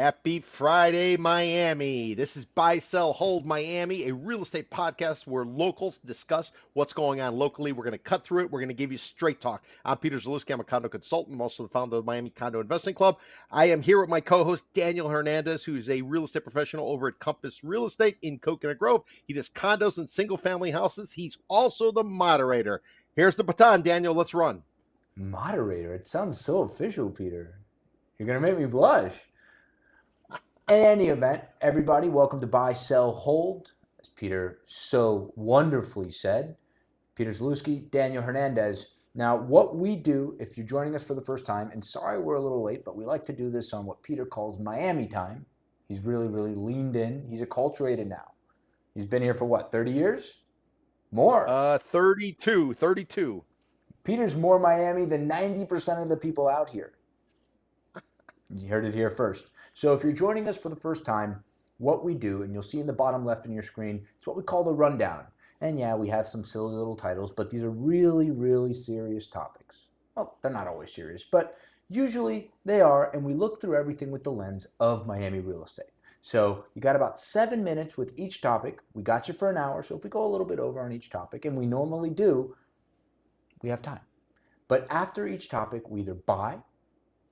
Happy Friday, Miami. This is Buy, Sell, Hold Miami, a real estate podcast where locals discuss what's going on locally. We're going to cut through it. We're going to give you straight talk. I'm Peter Zalewski. I'm a condo consultant. I'm also the founder of the Miami Condo Investing Club. I am here with my co-host, Daniel Hernandez, who's a real estate professional over at Compass Real Estate in Coconut Grove. He does condos and single-family houses. He's also the moderator. Here's the baton, Daniel. Let's run. Moderator? It sounds so official, Peter. You're going to make me blush. In any event, everybody, welcome to Buy, Sell, Hold. As Peter so wonderfully said, Peter Zalewski, Daniel Hernandez. Now, what we do, if you're joining us for the first time, and sorry we're a little late, but we like to do this on what Peter calls Miami time. He's really leaned in. He's acculturated now. He's been here for what, 30 years? More. 32. Peter's more Miami than 90% of the people out here. You heard it here first. So if you're joining us for the first time, what we do, and you'll see in the bottom left of your screen, it's what we call the rundown. And yeah, we have some silly little titles, but these are really serious topics. Well, they're not always serious, but usually they are, and we look through everything with the lens of Miami real estate. So you got about 7 minutes with each topic. We got you for an hour, so if we go a little bit over on each topic, and we normally do, we have time. But after each topic, we either buy,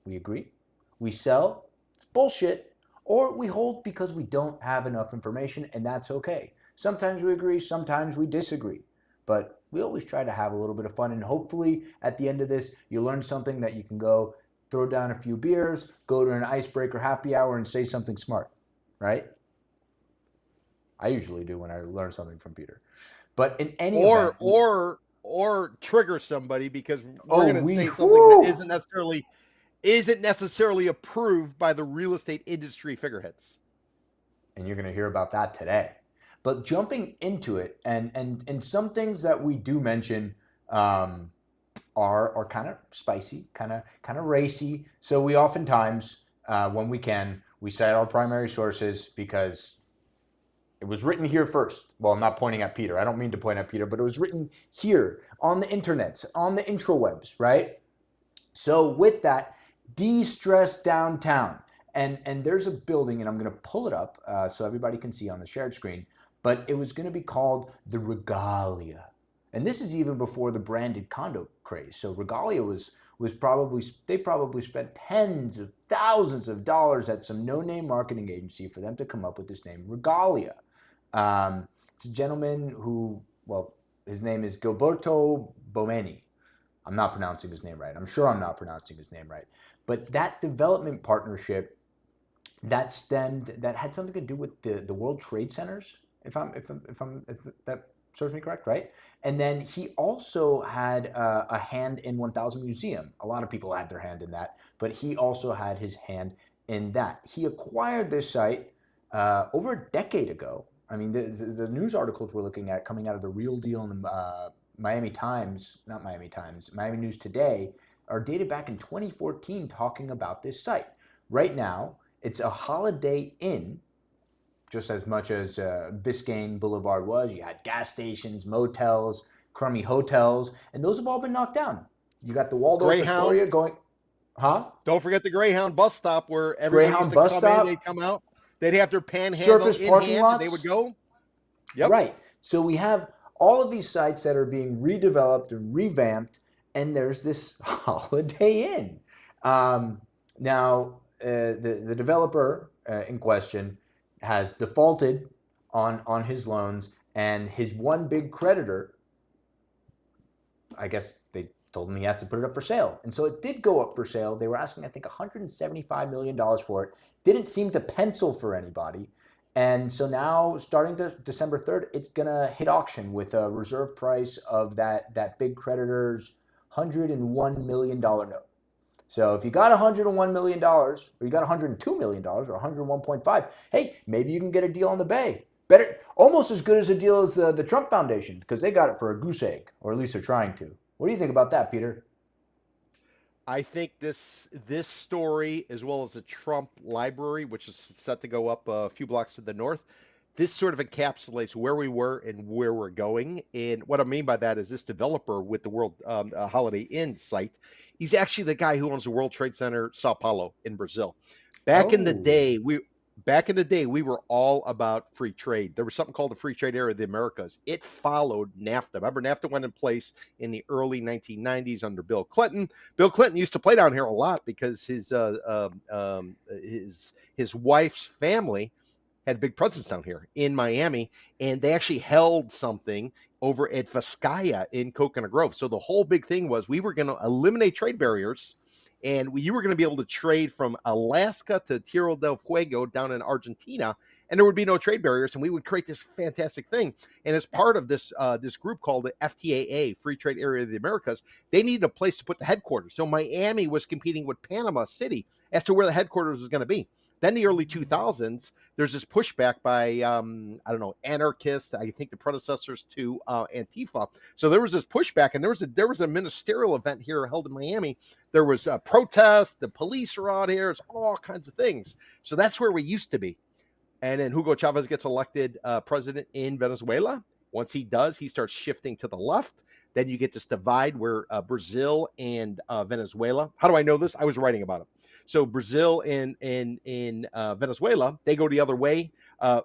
we agree, we sell, it's bullshit, or we hold because we don't have enough information, and that's okay. Sometimes we agree, sometimes we disagree, but we always try to have a little bit of fun, and hopefully at the end of this, you learn something that you can go throw down a few beers, go to an icebreaker happy hour, and say something smart, right? I usually do when I learn something from Peter. But in any event... Or trigger somebody because we're going to say something that isn't necessarily approved by the real estate industry figureheads. And you're going to hear about that today. But jumping into it, and some things that we do mention are kind of spicy, kind of racy. So we oftentimes, when we can, we cite our primary sources because it was written here first. Well, I'm not pointing at Peter. I don't mean to point at Peter, but it was written here on the internets, on the intrawebs, right? So with that, de-stress downtown. And there's a building, and I'm going to pull it up so everybody can see on the shared screen, but it was going to be called the Regalia. And this is even before the branded condo craze. So Regalia was they probably spent tens of thousands of dollars at some no-name marketing agency for them to come up with this name, Regalia. It's a gentleman who, well, his name is Gilberto Bomeni. I'm not pronouncing his name right. I'm sure I'm not pronouncing his name right. But that development partnership that had something to do with the World Trade Centers, if that serves me correct, right? And then he also had a hand in 1000 Museum. A lot of people had their hand in that, but he also had his hand in that. He acquired this site over a decade ago. I mean, the news articles we're looking at coming out of the Real Deal and the Miami News Today are dated back in 2014 talking about this site. Right now, it's a Holiday Inn, just as much as Biscayne Boulevard was. You had gas stations, motels, crummy hotels, and those have all been knocked down. You got the Waldorf Astoria going, huh? Don't forget the Greyhound bus stop where everyone used to come in, they'd come out. They'd have their panhandle surface in parking hand, lots. and they would go. Yep. Right. So we have all of these sites that are being redeveloped and revamped, and there's this Holiday Inn. Now, the developer in question has defaulted on his loans, and his one big creditor, I guess they told him he has to put it up for sale. And so it did go up for sale. They were asking, I think, $175 million for it. Didn't seem to pencil for anybody. And so now, starting to December 3rd, it's going to hit auction with a reserve price of that big creditor's $101 million note. So if you got $101 million, or you got $102 million, or 101.5, hey, maybe you can get a deal on the Bay. Better, almost as good as a deal as the Trump Foundation, because they got it for a goose egg, or at least they're trying to. What do you think about that, Peter? I think this story, as well as the Trump Library, which is set to go up a few blocks to the north, this sort of encapsulates where we were and where we're going. And what I mean by that is this developer with the World Holiday Inn site, he's actually the guy who owns the World Trade Center Sao Paulo in Brazil. Back in the Oh, day, we were all about free trade. There was something called the Free Trade Area of the Americas. It followed NAFTA. Remember, NAFTA went in place in the early 1990s under Bill Clinton. Bill Clinton used to play down here a lot because his wife's family had a big presence down here in Miami, and they actually held something over at Vizcaya in Coconut Grove. So the whole big thing was we were going to eliminate trade barriers, and you were going to be able to trade from Alaska to Tierra del Fuego down in Argentina, and there would be no trade barriers, and we would create this fantastic thing. And as part of this group called the FTAA, Free Trade Area of the Americas, they needed a place to put the headquarters. So Miami was competing with Panama City as to where the headquarters was going to be. Then the early 2000s, there's this pushback by I don't know, anarchists. I think the predecessors to Antifa. So there was this pushback, and there was a ministerial event here held in Miami. There was a protest. The police are out here. It's all kinds of things. So that's where we used to be. And then Hugo Chavez gets elected president in Venezuela. Once he does, he starts shifting to the left. Then you get this divide where Brazil and Venezuela. How do I know this? I was writing about it. So Brazil and Venezuela, they go the other way.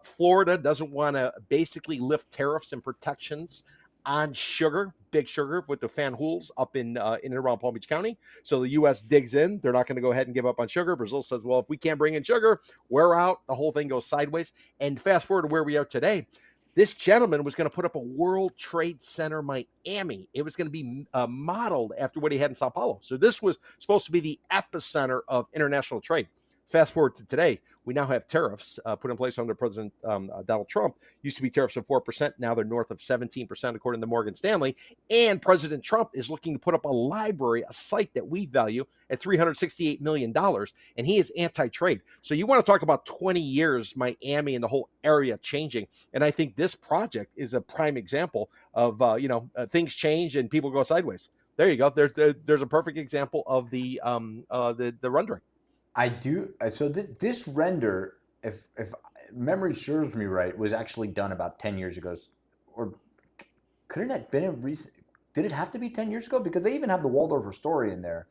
Florida doesn't want to basically lift tariffs and protections on sugar, big sugar, with the fanhools up in and around Palm Beach County. So the U.S. digs in. They're not going to go ahead and give up on sugar. Brazil says, well, if we can't bring in sugar, we're out. The whole thing goes sideways. And fast forward to where we are today. This gentleman was going to put up a World Trade Center Miami. It was going to be modeled after what he had in Sao Paulo. So this was supposed to be the epicenter of international trade. Fast forward to today, we now have tariffs put in place under President Donald Trump. Used to be tariffs of 4%. Now they're north of 17%, according to Morgan Stanley. And President Trump is looking to put up a library, a site that we value at $368 million. And he is anti-trade. So you want to talk about 20 years, Miami and the whole area changing. And I think this project is a prime example of, things change and people go sideways. There you go. There's a perfect example of the rendering. I do. So this render, if memory serves me right, was actually done about 10 years ago, or couldn't it have been a recent? Did it have to be 10 years ago? Because they even have the Waldorf Astoria in there.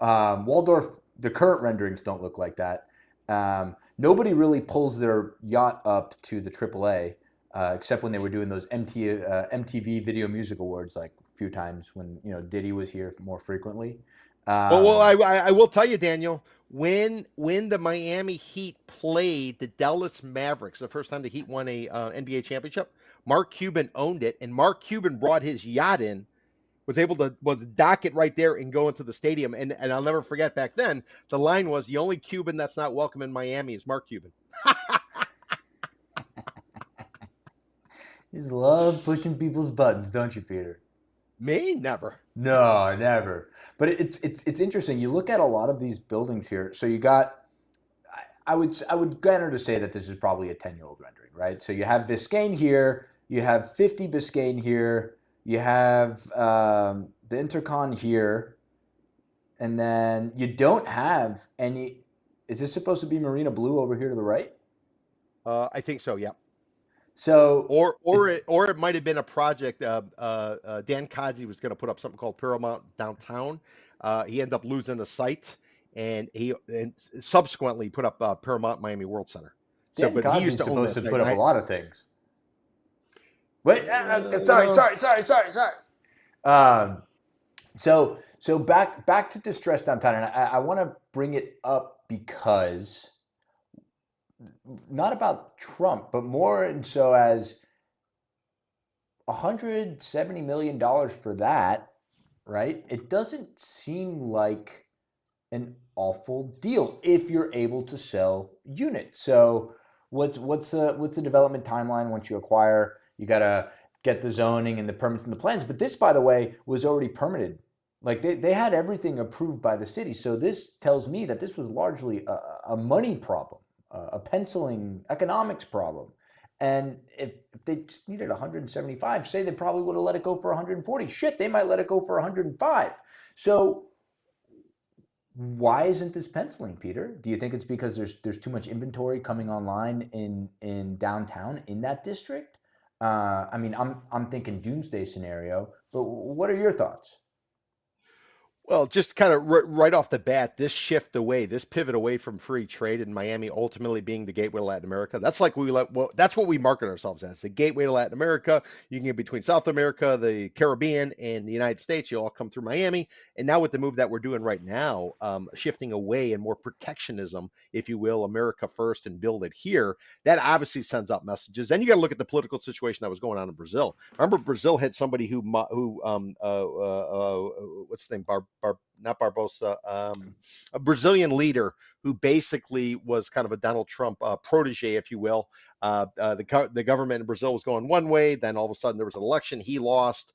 Waldorf, the current renderings don't look like that. Nobody really pulls their yacht up to the AAA, except when they were doing those MTV Video Music Awards, like a few times when Diddy was here more frequently. Well, I will tell you, Daniel, when the Miami Heat played the Dallas Mavericks, the first time the Heat won a NBA championship, Mark Cuban owned it, and Mark Cuban brought his yacht in, was able to dock it right there and go into the stadium. And I'll never forget back then, the line was, the only Cuban that's not welcome in Miami is Mark Cuban. You just love pushing people's buttons, don't you, Peter? Me? Never. No, never. But it's interesting. You look at a lot of these buildings here. So you got, I would gather to say that this is probably a 10-year-old rendering, right? So you have Biscayne here, you have 50 Biscayne here, you have the Intercon here, and then you don't have any. Is this supposed to be Marina Blue over here to the right? I think so. Yeah. So Or it might have been a project. Dan Kazi was going to put up something called Paramount Downtown. He ended up losing the site, and he subsequently put up Paramount Miami World Center. So, Dan but he Kazi's used to own supposed that to thing. put up a lot of things. Wait, sorry. So back to distress downtown, and I want to bring it up because not about Trump, but more and so as $170 million for that, right? It doesn't seem like an awful deal if you're able to sell units. So what's the development timeline once you acquire? You gotta get the zoning and the permits and the plans. But this, by the way, was already permitted. Like they had everything approved by the city. So this tells me that this was largely a money problem, a penciling economics problem. And if they just needed 175, say they probably would have let it go for 140. Shit, they might let it go for 105. So Why isn't this penciling, Peter? Do you think it's because there's too much inventory coming online in downtown in that district? I mean, I'm thinking doomsday scenario, but what are your thoughts? Well, just kind of right off the bat, this pivot away from free trade in Miami ultimately being the gateway to Latin America. That's what we market ourselves as, the gateway to Latin America. You can get between South America, the Caribbean, and the United States. You all come through Miami. And now with the move that we're doing right now, shifting away and more protectionism, if you will, America first and build it here, that obviously sends out messages. Then you got to look at the political situation that was going on in Brazil. Remember, Brazil had somebody what's his name, not Barbosa, a Brazilian leader who basically was kind of a Donald Trump protege, if you will. The government in Brazil was going one way, then all of a sudden there was an election, he lost.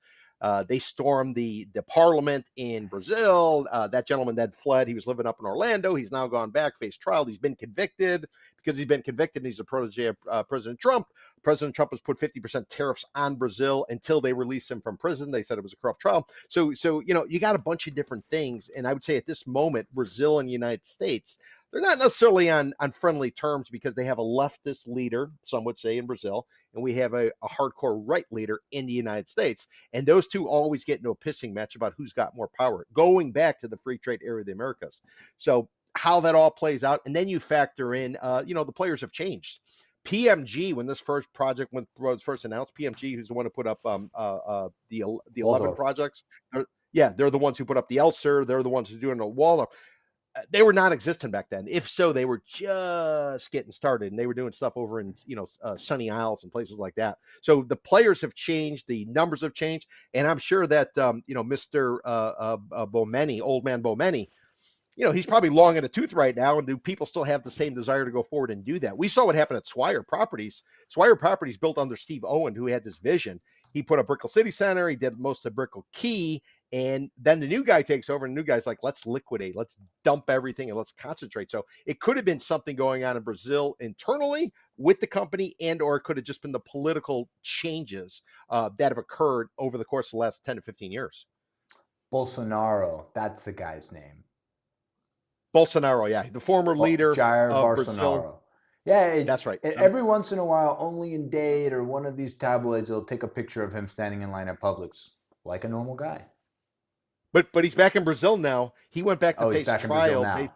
They stormed the parliament in Brazil. That gentleman then fled. He was living up in Orlando. He's now gone back, faced trial. He's been convicted. Because he's been convicted and he's a protege of President Trump. President Trump has put 50% tariffs on Brazil until they release him from prison. They said it was a corrupt trial. So you got a bunch of different things. And I would say at this moment, Brazil and the United States, they're not necessarily on friendly terms because they have a leftist leader, some would say, in Brazil, and we have a hardcore right leader in the United States. And those two always get into a pissing match about who's got more power, going back to the free trade area of the Americas. So how that all plays out, and then you factor in, the players have changed. PMG, when this first project was first announced, PMG, who's the one who put up the 11 Waldorf. projects, they're the ones who put up the Elser, they're the ones who are doing the Waldorf. They were non-existent back then. If so, they were just getting started, and they were doing stuff over in Sunny Isles and places like that. So the players have changed, the numbers have changed, and I'm sure that Mr. Bomeni, old man Bomeni, he's probably long in a tooth right now. And do people still have the same desire to go forward and do that? We saw what happened at Swire Properties. Swire Properties built under Steve Owen, who had this vision. He put up Brickell City Center. He did most of Brickell Key. And then the new guy takes over, and the new guy's like, let's liquidate, let's dump everything, and let's concentrate. So it could have been something going on in Brazil internally with the company, or it could have just been the political changes that have occurred over the course of the last 10 to 15 years. Bolsonaro, that's the guy's name. Bolsonaro, yeah, the former leader Jair of Bolsonaro. Brazil. Yeah, that's right. Every once in a while, only in Date or one of these tabloids will take a picture of him standing in line at Publix, like a normal guy. But he's back in Brazil now. He went back to face trial.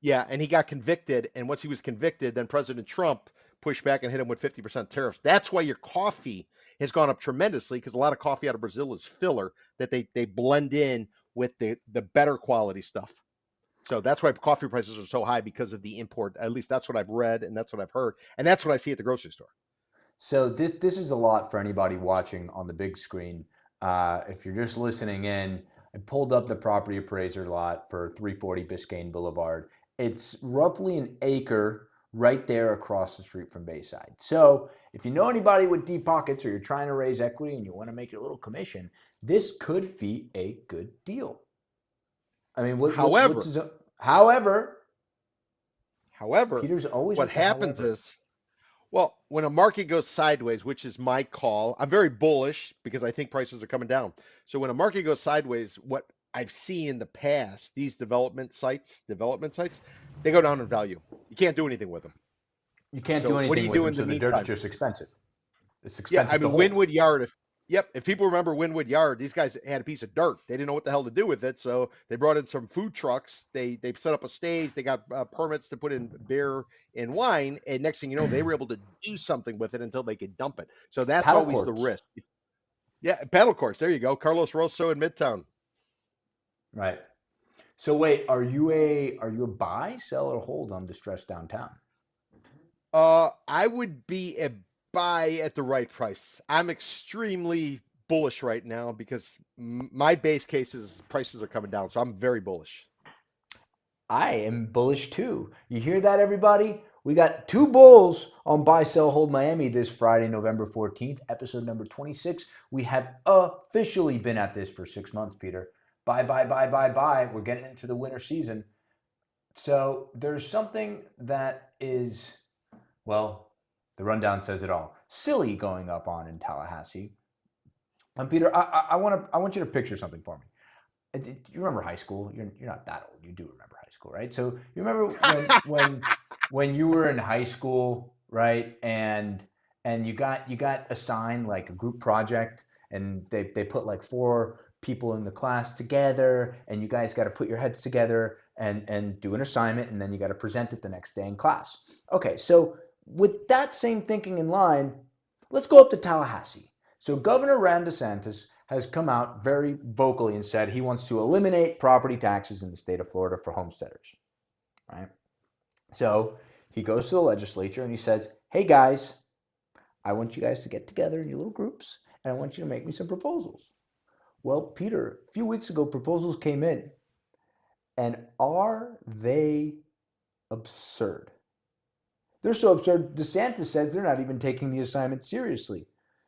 Yeah, and he got convicted. And once he was convicted, then President Trump pushed back and hit him with 50% tariffs. That's why your coffee has gone up tremendously, because a lot of coffee out of Brazil is filler that they blend in with the better quality stuff. So that's why coffee prices are so high, because of the import. At least that's what I've read, and that's what I've heard, and that's what I see at the grocery store. So this is a lot for anybody watching on the big screen. If you're just listening in, I pulled up the property appraiser lot for 340 Biscayne Boulevard. It's roughly an acre right there across the street from Bayside. So if you know anybody with deep pockets, or you're trying to raise equity and you want to make your little commission, this could be a good deal. I mean, however, Peter's always what happens is, well, when a market goes sideways, which is my call, I'm very bullish because I think prices are coming down. So when a market goes sideways, what I've seen in the past, these development sites, they go down in value. You can't do anything with them. You can't do anything with them, so the dirt's just expensive. It's expensive. Yeah, I mean, Wynwood Yard, if people remember Wynwood Yard, these guys had a piece of dirt. They didn't know what the hell to do with it, so they brought in some food trucks. They set up a stage. They got permits to put in beer and wine, and next thing you know, they were able to do something with it until they could dump it. So that's always the risk. Yeah, paddle courts. There you go. Carlos Rosso in Midtown. Right. So wait, are you a buy, sell, or hold on distressed downtown? I would be a buy at the right price. I'm extremely bullish right now because my base case is prices are coming down, so I'm very bullish. I am bullish too. You hear that, everybody? We got two bulls on Buy, Sell, Hold Miami this Friday, November 14th, episode number 26. We have officially been at this for 6 months, Peter. Buy. We're getting into the winter season. So there's something that is, well, the rundown says it all, silly going up on in Tallahassee. And Peter, I want you to picture something for me. You remember high school? You're not that old. You do remember high school, right? So you remember when you were in high school, right? And you got assigned like a group project, and they put like four people in the class together, and you guys got to put your heads together and do an assignment, and then you got to present it the next day in class. Okay, so with that same thinking in line, let's go up to Tallahassee. So Governor Ron DeSantis has come out very vocally and said he wants to eliminate property taxes in the state of Florida for homesteaders, right? So he goes to the legislature and he says, hey guys, I want you guys to get together in your little groups and I want you to make me some proposals. Well, Peter, a few weeks ago, proposals came in, and are they absurd? They're so absurd, DeSantis says they're not even taking the assignment seriously.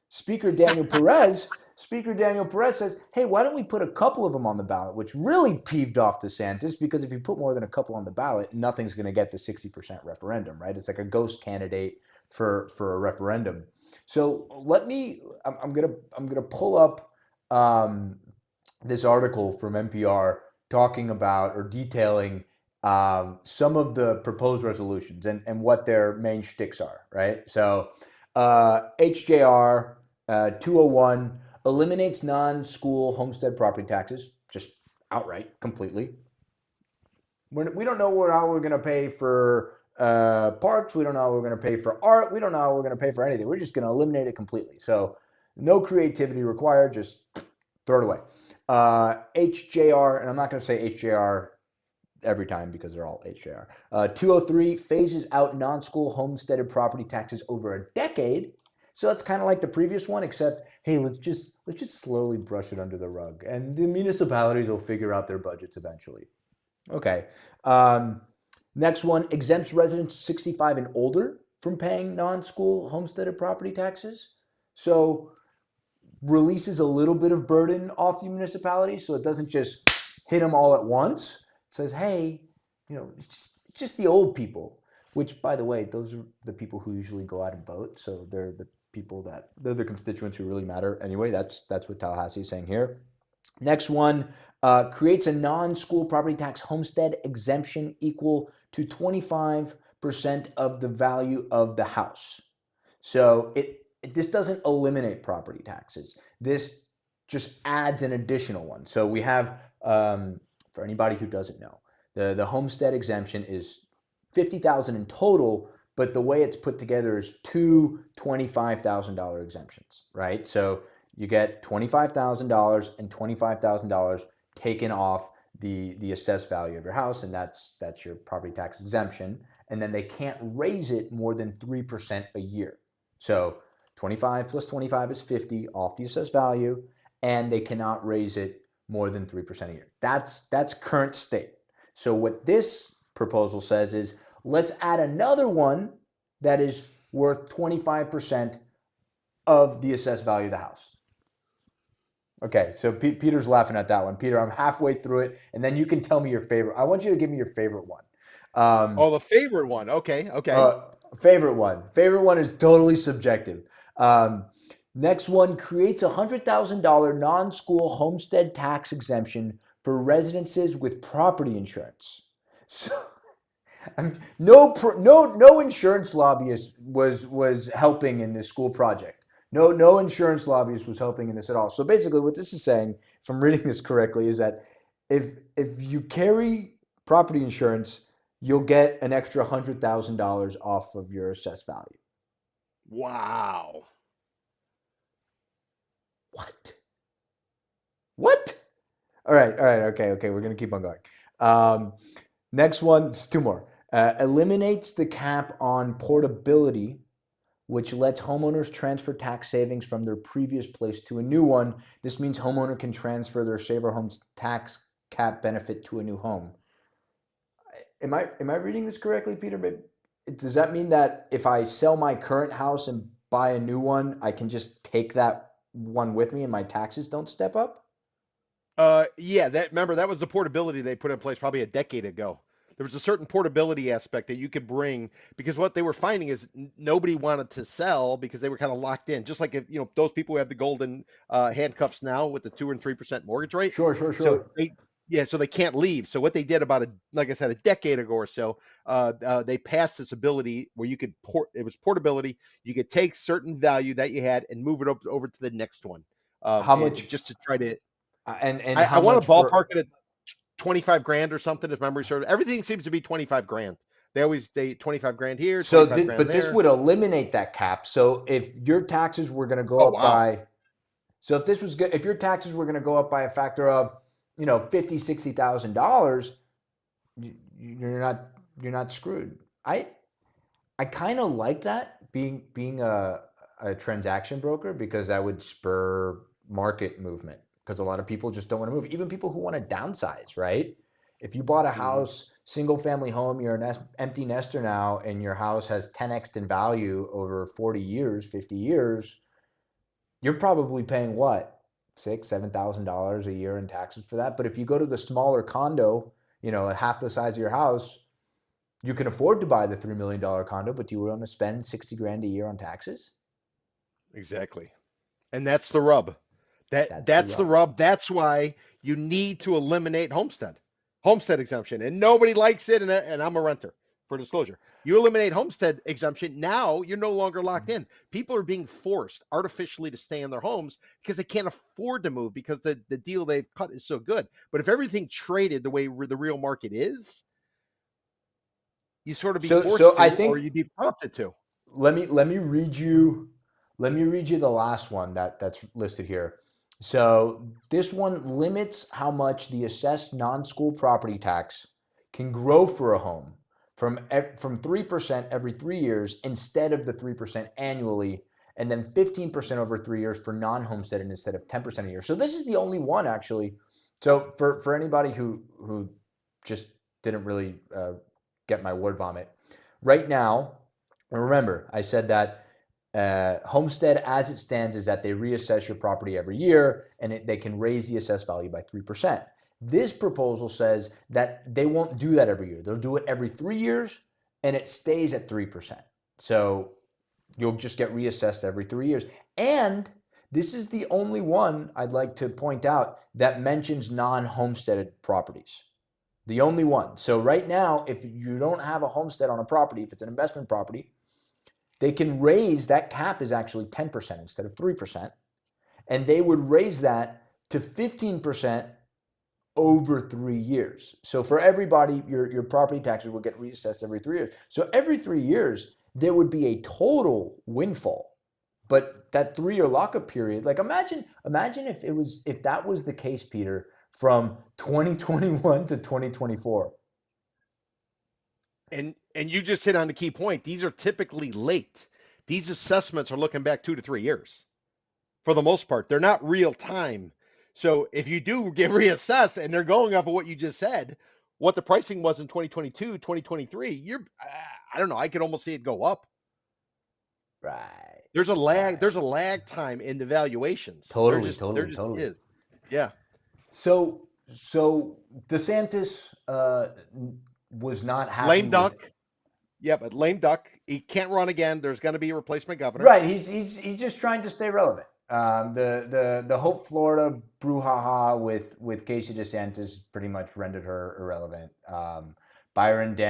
Speaker Daniel Perez says, hey, why don't we put a couple of them on the ballot, which really peeved off DeSantis, because if you put more than a couple on the ballot, nothing's going to get the 60% referendum, right? It's like a ghost candidate for a referendum. So I'm gonna pull up this article from NPR talking about or detailing some of the proposed resolutions and what their main shticks are, right? So HJR 201 eliminates non-school homestead property taxes, just outright, completely. We don't know how we're going to pay for parks. We don't know how we're going to pay for art. We don't know how we're going to pay for anything. We're just going to eliminate it completely. So no creativity required. Just throw it away. HJR, and I'm not going to say HJR every time because they're all HJR. 203 phases out non-school homesteaded property taxes over a decade. So that's kind of like the previous one, except hey, let's just slowly brush it under the rug, and the municipalities will figure out their budgets eventually. Okay. Next one, exempts residents 65 and older from paying non-school homesteaded property taxes. So releases a little bit of burden off the municipality, so it doesn't just hit them all at once. It says, hey, it's just the old people, which, by the way, those are the people who usually go out and vote. So they're the people they're the constituents who really matter. Anyway, that's what Tallahassee is saying here. Next one, creates a non-school property tax homestead exemption equal to 25% of the value of the house. So this doesn't eliminate property taxes. This just adds an additional one. So we have, for anybody who doesn't know, the homestead exemption is $50,000 in total, but the way it's put together is two $25,000 exemptions, right? So you get $25,000 and $25,000 taken off the assessed value of your house, and that's your property tax exemption. And then they can't raise it more than 3% a year. So 25 plus 25 is 50 off the assessed value, and they cannot raise it more than 3% a year. That's current state. So what this proposal says is, let's add another one that is worth 25% of the assessed value of the house. Okay, so Peter's laughing at that one. Peter, I'm halfway through it, and then you can tell me your favorite. I want you to give me your favorite one. The favorite one. Okay. Favorite one. Favorite one is totally subjective. Next one, creates a $100,000 non-school homestead tax exemption for residences with property insurance. So no insurance lobbyist was helping in this school project. No insurance lobbyist was helping in this at all. So basically what this is saying, if I'm reading this correctly, is that if you carry property insurance, you'll get an extra $100,000 off of your assessed value. Wow. What? All right. Okay. We're going to keep on going. Next one, it's two more. Eliminates the cap on portability, which lets homeowners transfer tax savings from their previous place to a new one. This means homeowner can transfer their Saver Homes tax cap benefit to a new home. Am I reading this correctly, Peter? Does that mean that if I sell my current house and buy a new one, I can just take that one with me and my taxes don't step up? Yeah, remember that was the portability they put in place probably a decade ago. there was a certain portability aspect that you could bring because what they were finding is nobody wanted to sell because they were kind of locked in. Just like if those people who have the golden handcuffs now with the 2 and 3% mortgage rate, Sure, sure, so sure. so they can't leave. So what they did about like I said, a decade ago or so, they passed this ability where you could it was portability. You could take certain value that you had and move it over to the next one, How much just to try to. and I how want to much for ballpark it at 25 grand or something if memory serves. Everything seems to be 25 grand. They 25 grand here, 25 grand but this there. would eliminate that cap. So if your taxes were going to go Oh up wow. by so if this was good, if your taxes were going to go up by a factor of, $50,000, $60,000, you're not screwed. I kind of like that being a transaction broker because that would spur market movement because a lot of people just don't want to move. Even people who want to downsize, right? If you bought a house, single family home, you're an empty nester now, and your house has 10x in value over 40 years, 50 years, you're probably paying what? $6,000, $7,000 a year in taxes for that. But if you go to the smaller condo, half the size of your house, you can afford to buy the $3 million condo, but do you want to spend 60 grand a year on taxes? Exactly. And that's the rub. That's the That's the rub. rub. That's why you need to eliminate homestead exemption, and nobody likes it. And I'm a renter, for disclosure. You eliminate homestead exemption, now you're no longer locked in. People are being forced artificially to stay in their homes because they can't afford to move because the deal they've cut is so good. But if everything traded the way the real market is, you sort of be So forced I to, or think you'd be prompted to. let me read you the last one that's listed here. So this one limits how much the assessed non-school property tax can grow for a home from 3% every 3 years instead of the 3% annually, and then 15% over 3 years for non-homesteaded instead of 10% a year. So this is the only one actually. So for anybody who just didn't really get my word vomit, right now, remember I said that homestead as it stands is that they reassess your property every year and they can raise the assessed value by 3%. This proposal says that they won't do that every year. They'll do it every 3 years and it stays at 3%. So you'll just get reassessed every 3 years. And this is the only one I'd like to point out that mentions non-homesteaded properties. The only one. So right now, if you don't have a homestead on a property, if it's an investment property, they can raise that cap is actually 10% instead of 3%. And they would raise that to 15% over 3 years. So for everybody, your property taxes will get reassessed every 3 years. So every 3 years, there would be a total windfall. But that 3-year lockup period, like imagine if that was the case, Peter, from 2021 to 2024. And you just hit on the key point. These are typically late. These assessments are looking back 2 to 3 years. For the most part, they're not real time. So if you do get reassessed and they're going off of what you just said, what the pricing was in 2022, 2023, I don't know, I could almost see it go up. Right. There's a lag. Right. There's a lag time in the valuations. There Totally, just totally, totally. is. Yeah. So DeSantis was not happy Lame with. duck. Yeah, but lame duck. He can't run again. There's going to be a replacement governor. Right. He's just trying to stay relevant. The Hope Florida brouhaha with Casey DeSantis pretty much rendered her irrelevant.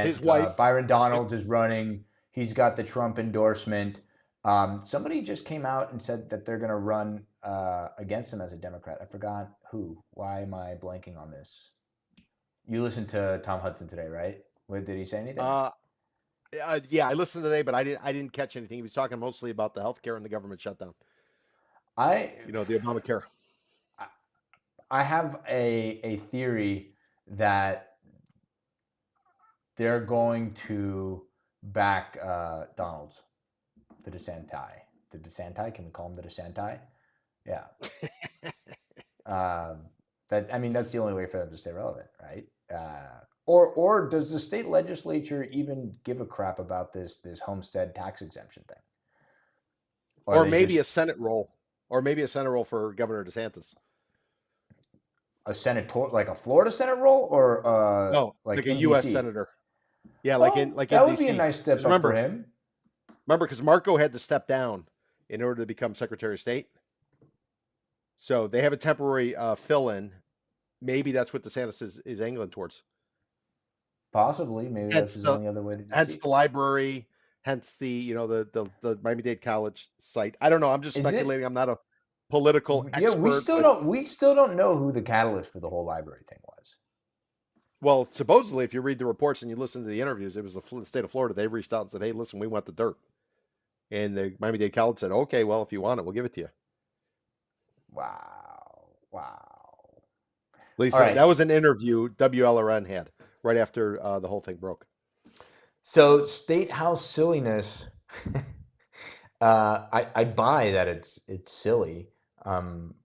His wife. Byron Yep. Donald is running. He's got the Trump endorsement. Somebody just came out and said that they're going to run against him as a Democrat. I forgot who. Why am I blanking on this? You listened to Tom Hudson today, right? Did he say anything? Yeah, I listened today, but I didn't catch anything. He was talking mostly about the healthcare and the government shutdown. The Obamacare. I have a theory that they're going to back Donald, the DeSanti. The DeSanti, can we call him the DeSanti? Yeah. That's the only way for them to stay relevant, right? Or does the state legislature even give a crap about this homestead tax exemption thing? Or maybe a Senate role. Or maybe a Senate role for Governor DeSantis. A senator, like a Florida Senate role, or No, like a in U.S. DC? senator. Yeah, Well, like in that would be a DC. nice Because step up for him. because Marco had to step down in order to become Secretary of State. So they have a temporary fill-in. Maybe that's what DeSantis is angling towards. Possibly, maybe that's Hence his the only other way to hence see. the library, hence the Miami-Dade College site. I don't know. I'm just Is it? speculating. I'm not a political Yeah, expert, but we still don't know who the catalyst for the whole library thing was. well, supposedly, if you read the reports and you listen to the interviews, it was the state of Florida. They reached out and said, "Hey, listen, we want the dirt," and the Miami-Dade College said, "Okay, well, if you want it, we'll give it to you." Wow. Wow. At least All right. that was an interview WLRN had right after the whole thing broke. So state house silliness. I buy that it's silly. I'm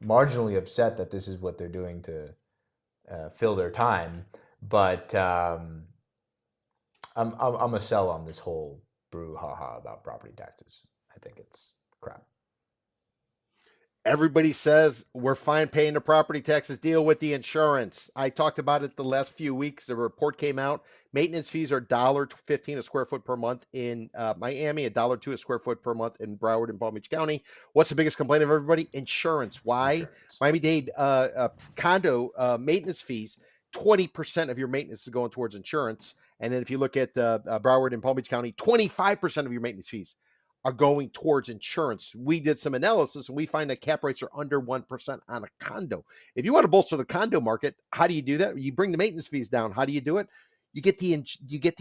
marginally upset that this is what they're doing to fill their time, but I'm a sell on this whole brouhaha about property taxes. I think it's crap. Everybody says we're fine paying the property taxes, deal with the insurance. I talked about it the last few weeks. The report came out. Maintenance fees are $1.15 a square foot per month in Miami, $1.02 a square foot per month in Broward and Palm Beach County. What's the biggest complaint of everybody? Insurance. Why? Insurance. Miami-Dade condo maintenance fees, 20% of your maintenance is going towards insurance. And then if you look at Broward and Palm Beach County, 25% of your maintenance fees are going towards insurance. We did some analysis and we find that cap rates are under 1% on a condo. If you want to bolster the condo market, how do you do that? You bring the maintenance fees down. How do you do it? You get the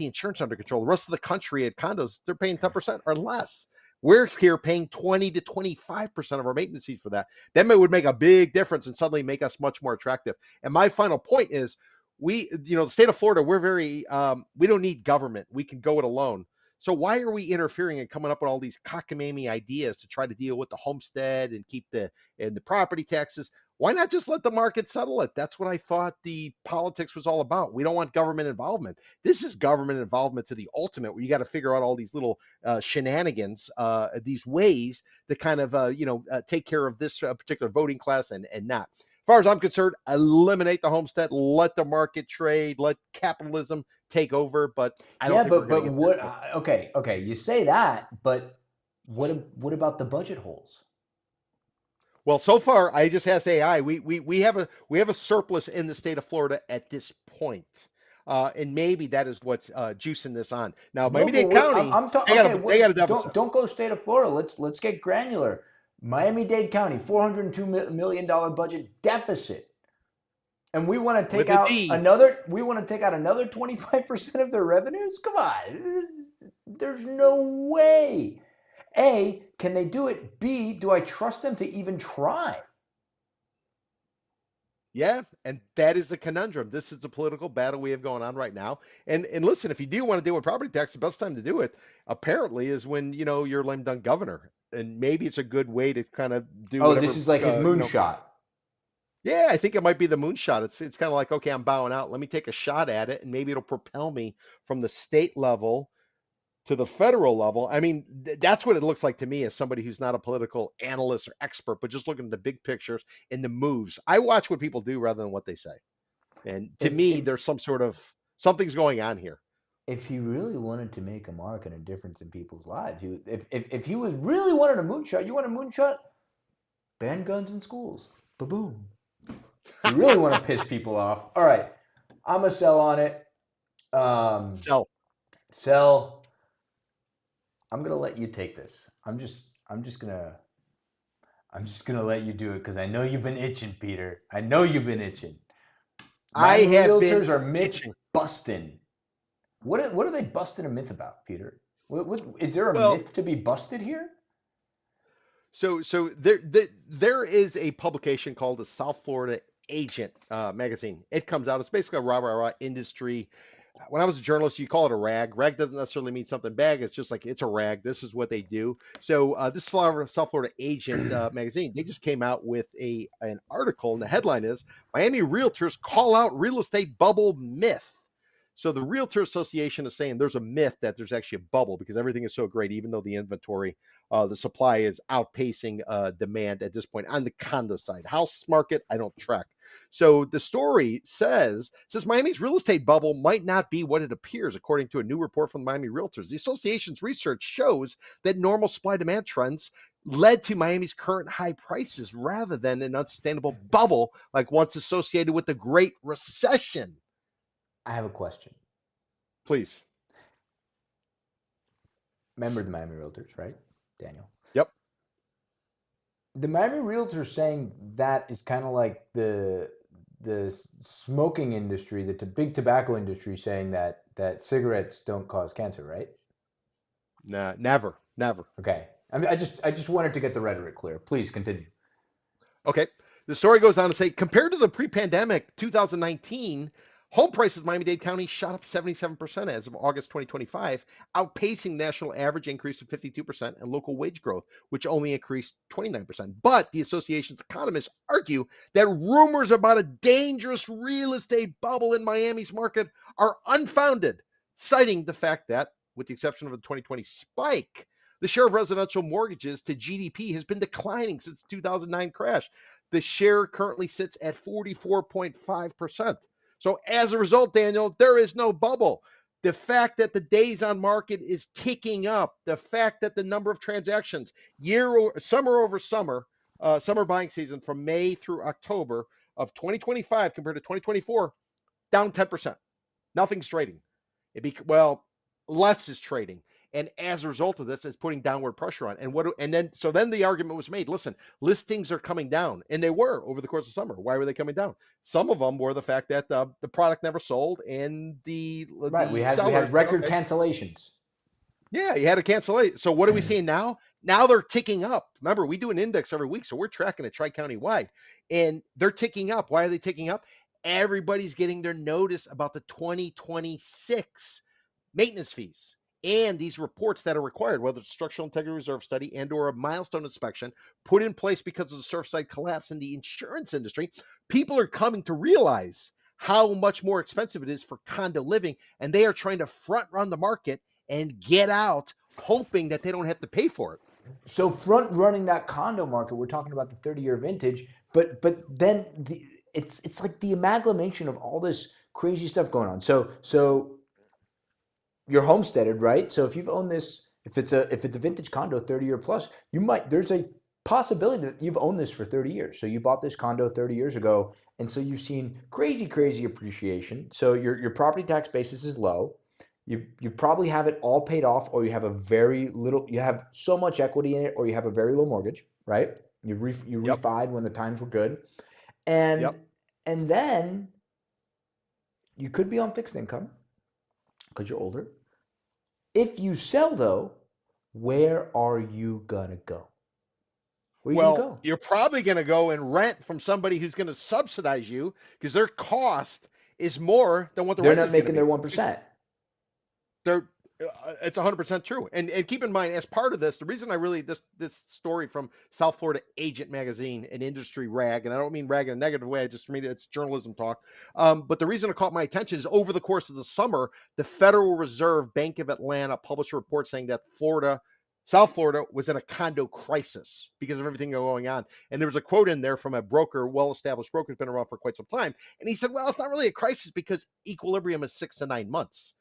insurance under control. The rest of the country at condos, they're paying 10% or less. We're here paying 20 to 25% of our maintenance fees for that. That would make a big difference and suddenly make us much more attractive. And my final point is the state of Florida, we're very, we don't need government. We can go it alone. So why are we interfering and coming up with all these cockamamie ideas to try to deal with the homestead and keep the property taxes? Why not just let the market settle it? That's what I thought the politics was all about. We don't want government involvement. This is government involvement to the ultimate, where you got to figure out all these little shenanigans, these ways to kind of take care of this particular voting class and not. As far as I'm concerned, eliminate the homestead, let the market trade, let capitalism take over. But I don't Yeah, think we're going to but get there. what? Okay, you say that, but what about the budget holes? Well, so far, I just asked AI. We have a surplus in the state of Florida at this point, and maybe that is what's juicing this on. Now, No, but Miami-Dade County, I'm talking. they got Okay, a they got a deficit don't go state of Florida. Let's get granular. Miami-Dade County, $402 million budget deficit, and we want to take with a out D. another. We want to take out another 25% of their revenues. Come on, there's no way. A, can they do it? B, do I trust them to even try? Yeah, and that is the conundrum. This is the political battle we have going on right now. And listen, if you do want to deal with property tax, the best time to do it apparently is when you're a lame dunk governor, and maybe it's a good way to kind of do Oh, this whatever. is like his moonshot. Yeah, I think it might be the moonshot. It's kind of like, okay, I'm bowing out. Let me take a shot at it, and maybe it'll propel me from the state level to the federal level. I mean, that's what it looks like to me as somebody who's not a political analyst or expert, but just looking at the big pictures and the moves. I watch what people do rather than what they say. And to If me, if there's something's going on here. if he really wanted to make a mark and a difference in people's lives, if he was really wanted a moonshot, you want a moonshot? Ban guns in schools. Ba-boom. You really want to piss people off. All right. I'm a sell on it. So Sell. I'm gonna let you take this. I'm just gonna let you do it because I know you've been itching, Peter. I know you've been itching. I Miami have realtors been are myth itching. busting. What are they busting a myth about, Peter? What is there a Well, myth to be busted here? so there is a publication called the South Florida Agent magazine. It comes out. It's basically a rah industry. When I was a journalist, you call it a rag. Rag doesn't necessarily mean something bad. It's just like it's a rag. This is what they do. So this South Florida Agent magazine, they just came out with an article, and the headline is Miami realtors call out real estate bubble myth. So the Realtor Association is saying there's a myth that there's actually a bubble because everything is so great, even though the inventory, the supply is outpacing demand at this point on the condo side. House market, I don't track. So the story says Miami's real estate bubble might not be what it appears, according to a new report from the Miami Realtors. The association's research shows that normal supply demand trends led to Miami's current high prices rather than an unsustainable bubble like once associated with the Great Recession. I have a question. Please. Remember the Miami Realtors, right, Daniel? Yep. The Miami Realtors saying that is kind of like the smoking industry, the big tobacco industry saying that cigarettes don't cause cancer, right? Nah, never. Okay. I mean, I just wanted to get the rhetoric clear. Please continue. Okay. The story goes on to say, compared to the pre-pandemic 2019, home prices in Miami-Dade County shot up 77% as of August 2025, outpacing national average increase of 52% and local wage growth, which only increased 29%. But the association's economists argue that rumors about a dangerous real estate bubble in Miami's market are unfounded, citing the fact that, with the exception of the 2020 spike, the share of residential mortgages to GDP has been declining since the 2009 crash. The share currently sits at 44.5%. So as a result, Daniel, there is no bubble. The fact that the days on market is ticking up, the fact that the number of transactions summer over summer, summer buying season from May through October of 2025 compared to 2024, down 10%. Nothing's trading. Less is trading. And as a result of this, it's putting downward pressure on. Then the argument was made, listen, listings are coming down. And they were over the course of summer. Why were they coming down? Some of them were the fact that the product never sold and the We seller had record cancellations. Yeah, you had a cancellation. So what are we seeing now? Now they're ticking up. Remember, we do an index every week, so we're tracking it tri-county wide. And they're ticking up. Why are they ticking up? Everybody's getting their notice about the 2026 maintenance fees and these reports that are required, whether it's structural integrity reserve study and or a milestone inspection put in place because of the Surfside collapse in the insurance industry. People are coming to realize how much more expensive it is for condo living, and they are trying to front run the market and get out, hoping that they don't have to pay for it. So front running that condo market, we're talking about the 30-year vintage, but then it's like the amalgamation of all this crazy stuff going on. So you're homesteaded, right? So if you've owned this, if it's a vintage condo, 30-year plus, there's a possibility that you've owned this for 30 years. So you bought this condo 30 years ago, and so you've seen crazy appreciation. So your property tax basis is low. You probably have it all paid off, or you have so much equity in it, or you have a very low mortgage, right? You refied when the times were good. And then you could be on fixed income because you're older. If you sell, though, where are you gonna go? Where are you gonna go? You're probably gonna go and rent from somebody who's gonna subsidize you because their cost is more than what they're not making their 1%. It's 100% true. And keep in mind, as part of this, the reason I really this story from South Florida Agent Magazine, an industry rag, and I don't mean rag in a negative way, I just mean it's journalism talk. But the reason it caught my attention is over the course of the summer, the Federal Reserve Bank of Atlanta published a report saying that South Florida was in a condo crisis because of everything going on. And there was a quote in there from a broker, well-established broker who's been around for quite some time. And he said, well, it's not really a crisis because equilibrium is 6 to 9 months.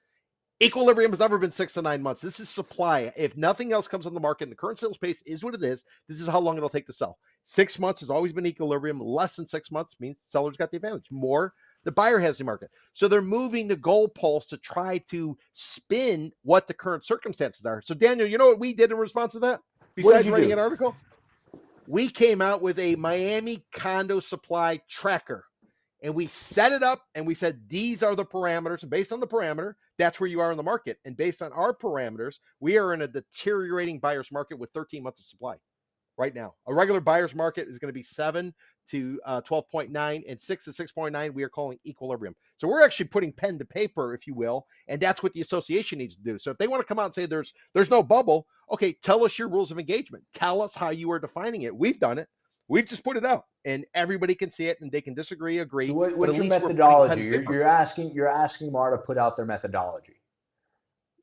Equilibrium has never been 6 to 9 months. This is supply. If nothing else comes on the market and the current sales pace is what it is, this is how long it'll take to sell. 6 months has always been equilibrium. Less than 6 months means sellers got the advantage. More, the buyer has the market. So they're moving the goalposts to try to spin what the current circumstances are. So Daniel, you know what we did in response to that? Besides writing an article? We came out with a Miami condo supply tracker. And we set it up and we said, these are the parameters. And based on the parameter, that's where you are in the market. And based on our parameters, we are in a deteriorating buyer's market with 13 months of supply right now. A regular buyer's market is going to be 7 to 12.9 and 6 to 6.9. We are calling equilibrium. So we're actually putting pen to paper, if you will. And that's what the association needs to do. So if they want to come out and say there's no bubble, okay, tell us your rules of engagement. Tell us how you are defining it. We've done it. We've just put it out, and everybody can see it, and they can disagree, agree. So what's your methodology? You're asking Mar to put out their methodology.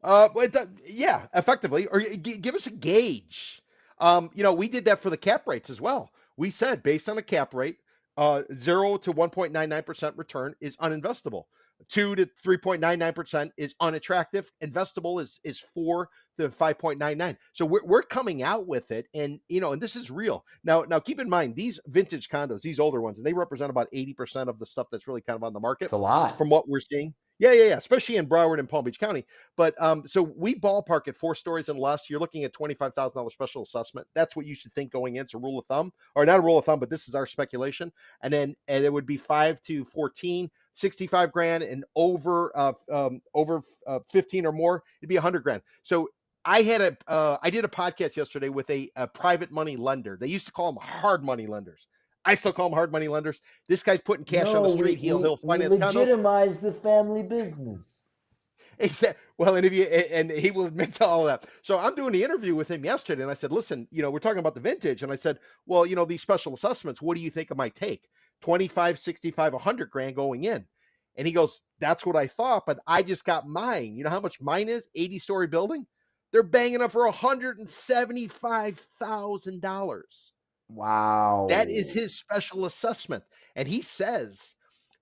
Yeah, effectively, or give us a gauge. We did that for the cap rates as well. We said based on a cap rate, 0 to 1.99% return is uninvestable. 2 to 3.99% is unattractive. Investable is 4 to 5.99. So we're coming out with it, and and this is real. Now keep in mind these vintage condos, these older ones, and they represent about 80% of the stuff that's really kind of on the market It's a lot. from what we're seeing. Yeah, especially in Broward and Palm Beach County. But so we ballpark at 4 stories and less. You're looking at $25,000 special assessment. That's what you should think going in. It's a rule of thumb, or not a rule of thumb, but this is our speculation. And it would be 5 to 14, 65 grand, and over 15 or more, it'd be 100 grand. So I did a podcast yesterday with a private money lender. They used to call them hard money lenders. I still call them hard money lenders. This guy's putting cash on the No, street. He'll we finance condos. legitimize the family business. Exactly. Well, and he will admit to all that. So I'm doing the interview with him yesterday, and I said, listen, we're talking about the vintage, and I said, well, these special assessments, what do you think it might take? 25, 65, 100 grand going in. And he goes, that's what I thought, but I just got mine. You know how much mine is? 80-story building. They're banging up for $175,000. That is Wow. his special assessment. And he says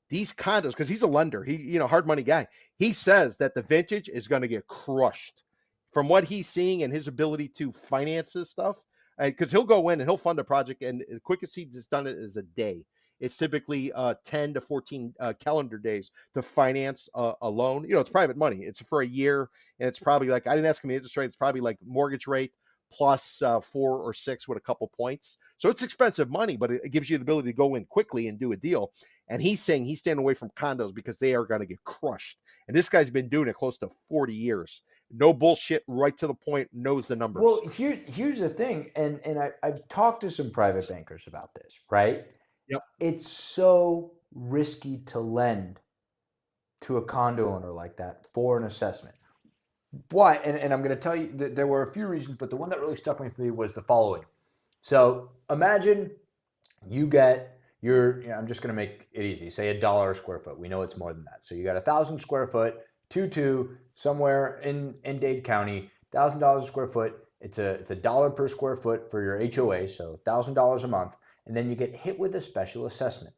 these condos, because he's a lender, hard money guy. He says that the vintage is going to get crushed from what he's seeing and his ability to finance this stuff. Because he'll go in and he'll fund a project, and the quickest he's done it is a day. It's typically 10 to 14 calendar days to finance a loan. It's private money. It's for a year, and it's probably like, I didn't ask him the interest rate. It's probably like mortgage rate plus 4 or 6 with a couple points. So it's expensive money, but it gives you the ability to go in quickly and do a deal. And he's saying he's staying away from condos because they are going to get crushed. And this guy's been doing it close to 40 years. No bullshit, right to the point, knows the Well, numbers. here's the thing, and I've talked to some private bankers about this, right? Yep. It's so risky to lend to a condo owner like that for an assessment. Why? And I'm going to tell you that there were a few reasons, but the one that really stuck with me was the following. So imagine you get I'm just going to make it easy. Say $1 a square foot. We know it's more than that. So you got 1,000 square foot, 2 somewhere in Dade County, $1,000 a square foot. It's a dollar per square foot for your HOA, so $1,000 a month, and then you get hit with a special assessment,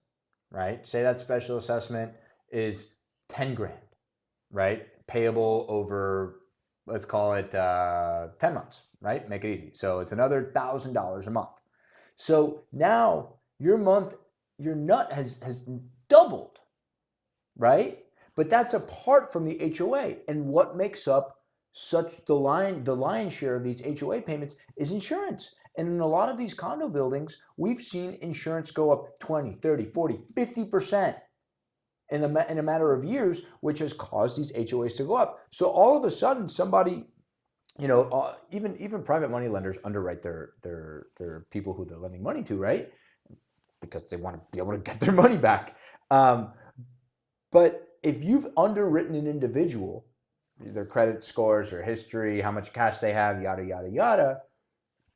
right? Say that special assessment is 10 grand, right? Payable over, let's call it 10 months, right? Make it easy. So it's another $1,000 a month. So now your nut has doubled, right? But that's apart from the HOA. And what makes up the lion's share of these HOA payments is insurance. And in a lot of these condo buildings, we've seen insurance go up 20, 30, 40, 50% in a matter of years, which has caused these HOAs to go up. So all of a sudden, somebody, even private money lenders underwrite their people who they're lending money to, right? Because they want to be able to get their money back. But if you've underwritten an individual, their credit scores, their history, how much cash they have, yada, yada, yada,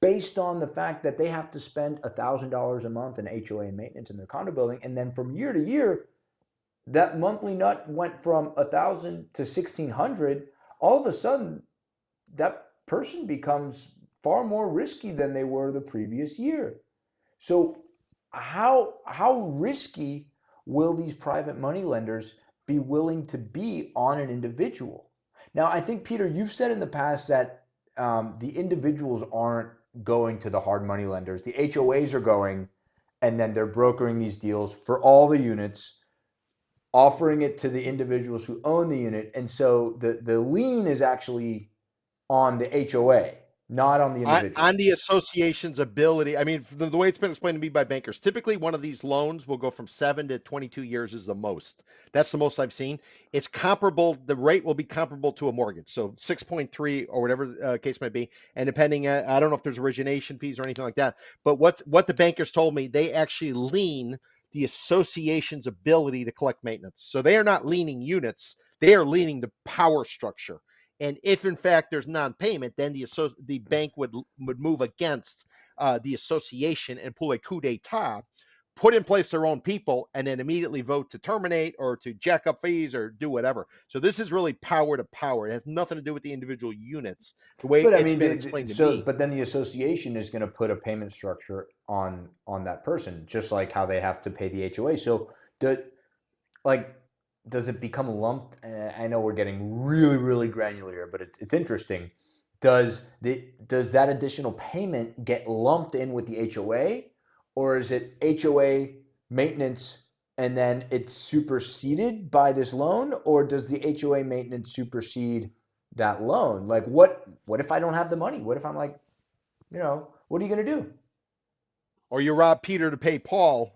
based on the fact that they have to spend $1,000 a month in HOA maintenance in their condo building, and then from year to year, that monthly nut went from 1,000 to 1,600, all of a sudden, that person becomes far more risky than they were the previous year. So how risky will these private money lenders be willing to be on an individual? Now, I think, Peter, you've said in the past that the individuals aren't going to the hard money lenders. The HOAs are going, and then they're brokering these deals for all the units, offering it to the individuals who own the unit. And so the lien is actually on the HOA, not on the individual. On the association's ability, I mean, the way it's been explained to me by bankers, typically one of these loans will go from 7 to 22 years is the most. That's the most I've seen. It's comparable, the rate will be comparable to a mortgage. So 6.3 or whatever case might be. And depending, I don't know if there's origination fees or anything like that. But what the bankers told me, they actually lien the association's ability to collect maintenance. So they are not leaning units, they are leaning the power structure. And if in fact there's non-payment, then the bank would move against the association and pull a coup d'etat. put in place their own people and then immediately vote to terminate or to jack up fees or do whatever. So this is really power to power. It has nothing to do with the individual units, the way But I it's mean, been explained to so me. but then the association is going to put a payment structure on that person, just like how they have to pay the HOA. So do, like, does it become lumped? I know we're getting really, really granular here, but it's interesting. Does that additional payment get lumped in with the HOA, or is it HOA maintenance and then it's superseded by this loan, or does the HOA maintenance supersede that loan? Like, what if I don't have the money? What if I'm like, what are you going to do? Or you rob Peter to pay Paul.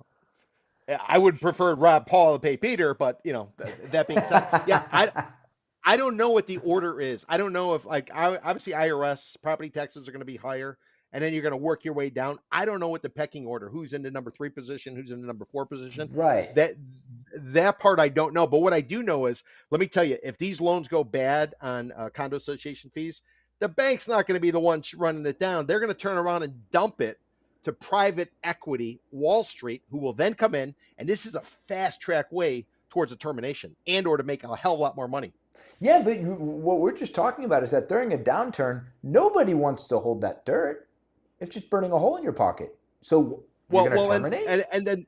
I would prefer rob Paul to pay Peter, but that being said, yeah, I don't know what the order is. I don't know if obviously IRS property taxes are going to be higher, and then you're going to work your way down. I don't know what the pecking order. Who's in the number 3 position? Who's in the number 4 position? Right. That part I don't know. But what I do know is, let me tell you, if these loans go bad on condo association fees, the bank's not going to be the one running it down. They're going to turn around and dump it to private equity, Wall Street, who will then come in, and this is a fast track way towards a termination and or to make a hell of a lot more money. Yeah, but what we're just talking about is that during a downturn, nobody wants to hold that dirt. It's just burning a hole in your pocket. So you're going to terminate?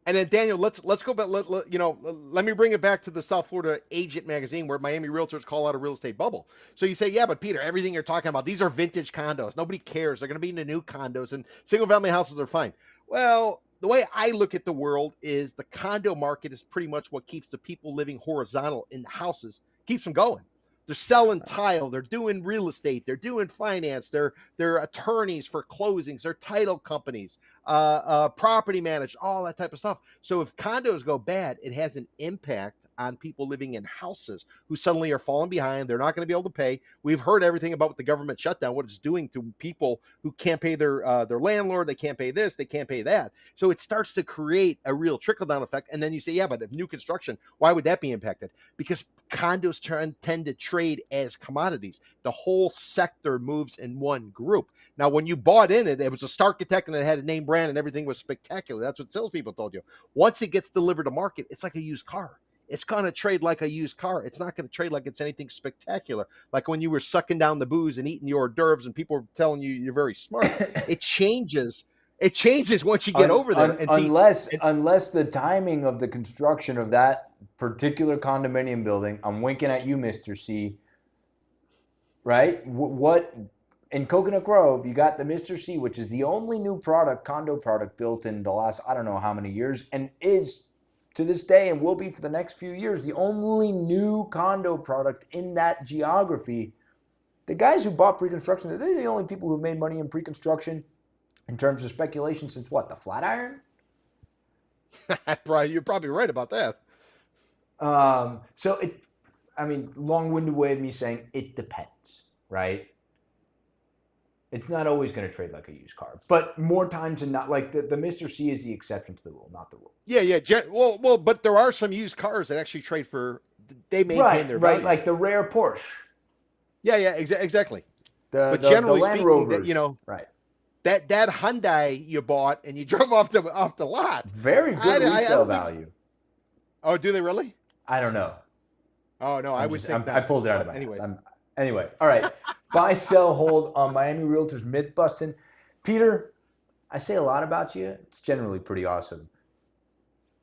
And then Daniel, let's go back. Let me bring it back to the South Florida Agent magazine, where Miami realtors call out a real estate bubble. So you say, yeah, but Peter, everything you're talking about, these are vintage condos. Nobody cares. They're going to be in the new condos, and single family houses are fine. Well, the way I look at the world is the condo market is pretty much what keeps the people living horizontal in the houses, keeps them going. They're selling tile, they're doing real estate, they're doing finance, they're attorneys for closings, they're title companies, property managed, all that type of stuff. So if condos go bad, it has an impact on people living in houses who suddenly are falling behind. They're not going to be able to pay. We've heard everything about the government shutdown, what it's doing to people who can't pay their landlord. They can't pay this, they can't pay that. So it starts to create a real trickle down effect. And then you say, yeah, but if new construction, why would that be impacted? Because condos tend to trade as commodities. The whole sector moves in one group. Now, when you bought in it, it was a Starchitect and it had a name brand and everything was spectacular. That's what salespeople told you. Once it gets delivered to market, it's like a used car. It's going to trade like a used car. It's not going to trade like it's anything spectacular. Like when you were sucking down the booze and eating your hors d'oeuvres and people were telling you you're very smart. It changes. It changes once you get over there. Unless the timing of the construction of that particular condominium building, I'm winking at you, Mr. C. Right? What in Coconut Grove, you got the Mr. C, which is the only new condo product built in the last, I don't know how many years, and is to this day and will be for the next few years the only new condo product in that geography. The guys who bought pre-construction, they're the only people who've made money in pre-construction in terms of speculation since what, the Flatiron? You're probably right about that. Long-winded way of me saying it depends, right? It's not always going to trade like a used car, but more times than not, like the Mr. C is the exception to the rule, not the rule. Yeah. Well, but there are some used cars that actually trade for. They maintain their value. Right, like the rare Porsche. Yeah, exactly. But generally the Land speaking, Rovers, right. That Hyundai you bought and you drove off the lot. Very good resale value. Oh, do they really? I don't know. Oh no, I pulled it out of my ass. Anyway, all right. Buy, sell, hold on Miami Realtors myth busting. Peter, I say a lot about you. It's generally pretty awesome.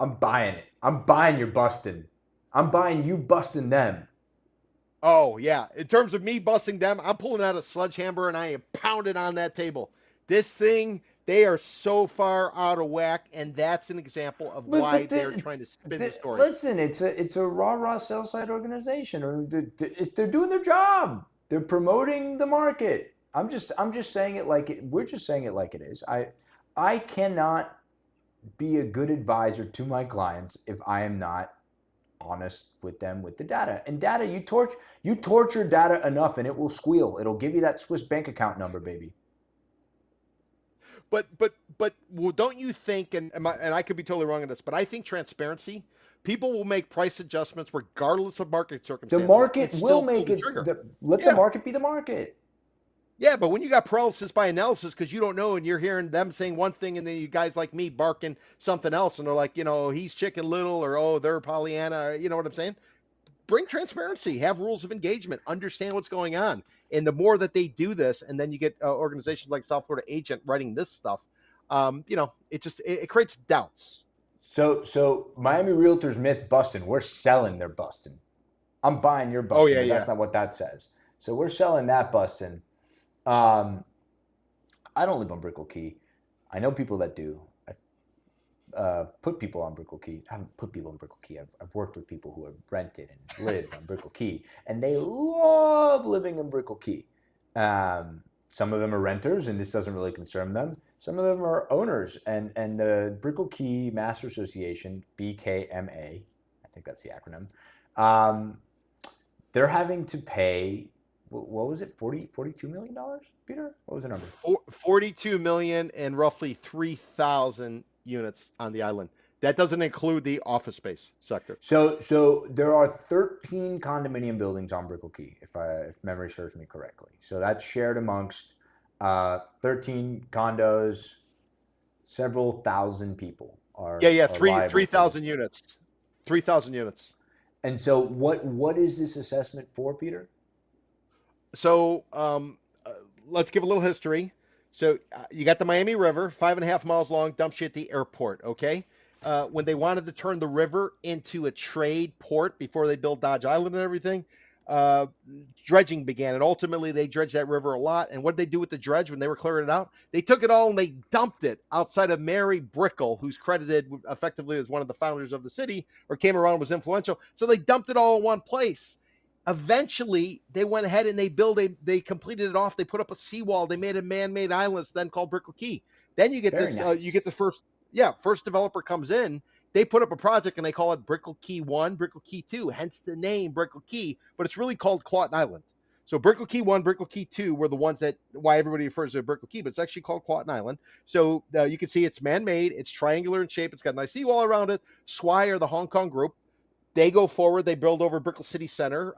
I'm buying it. I'm buying your busting. I'm buying you busting them. Oh yeah. In terms of me busting them, I'm pulling out a sledgehammer and I am pounding on that table. This thing, they are so far out of whack, and that's an example of why they're trying to spin the story. Listen, it's a rah-rah sell side organization. They're doing their job. They're promoting the market. I'm just saying it like it. We're just saying it like it is. I cannot be a good advisor to my clients if I am not honest with them with the data. And data, you torture data enough, and it will squeal. It'll give you that Swiss bank account number, baby. But don't you think, and I could be totally wrong on this, but I think transparency, people will make price adjustments regardless of market circumstances. The market will make it. Let the market be the market. Yeah, but when you got paralysis by analysis because you don't know and you're hearing them saying one thing and then you guys like me barking something else and they're like, he's Chicken Little or oh, they're Pollyanna, or, you know what I'm saying? Bring transparency, have rules of engagement, understand what's going on. And the more that they do this, and then you get organizations like South Florida Agent writing this stuff, it creates doubts. So Miami Realtors myth busting. We're selling their busting. I'm buying your Oh busting, yeah, but yeah. that's not what that says. So we're selling that busting. I don't live on Brickell Key. I know people that do. I've put people on Brickell Key. I haven't put people on Brickell Key. I've worked with people who have rented and lived on Brickell Key, and they love living in Brickell Key. Some of them are renters, and this doesn't really concern them. Some of them are owners, and the Brickell Key Master Association, BKMA, I think that's the acronym, they're having to pay, what was it, $42 million, Peter? What was the number? 42 million and roughly 3,000 units on the island. That doesn't include the office space sector. So there are 13 condominium buildings on Brickell Key, if memory serves me correctly. So that's shared amongst 13 condos, several thousand people are. Yeah, 3,000 units. 3,000 units. And so what is this assessment for, Peter? So let's give a little history. So you got the Miami River, 5.5 miles long, dumps you at the airport, okay? When they wanted to turn the river into a trade port before they built Dodge Island and everything, dredging began. And ultimately, they dredged that river a lot. And what did they do with the dredge when they were clearing it out? They took it all and they dumped it outside of Mary Brickell, who's credited effectively as one of the founders of the city or came around and was influential. So they dumped it all in one place. Eventually, they went ahead and they completed it off. They put up a seawall. They made a man-made island, then called Brickell Key. Then you get you get the first developer comes in. They put up a project and they call it Brickell Key 1, Brickell Key 2, hence the name Brickell Key, but it's really called Clawton Island. So Brickell Key 1, Brickell Key 2 were the ones why everybody refers to Brickell Key, but it's actually called Clawton Island. So you can see it's man-made, it's triangular in shape, it's got a nice seawall around it. Swire, the Hong Kong group, they go forward. They build over Brickell City Center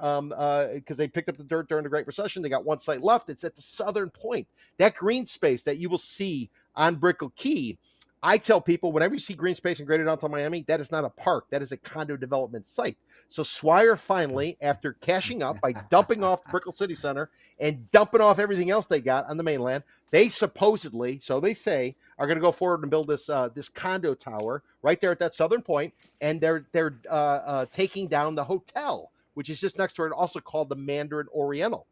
because they picked up the dirt during the Great Recession. They got one site left. It's at the southern point. That green space that you will see on Brickell Key, I tell people whenever you see green space in Greater Downtown Miami, that is not a park. That is a condo development site. So Swire finally, after cashing up by dumping off Brickell City Center and dumping off everything else they got on the mainland, they supposedly, so they say, are going to go forward and build this condo tower right there at that southern point, and they're taking down the hotel, which is just next to it, also called the Mandarin Oriental.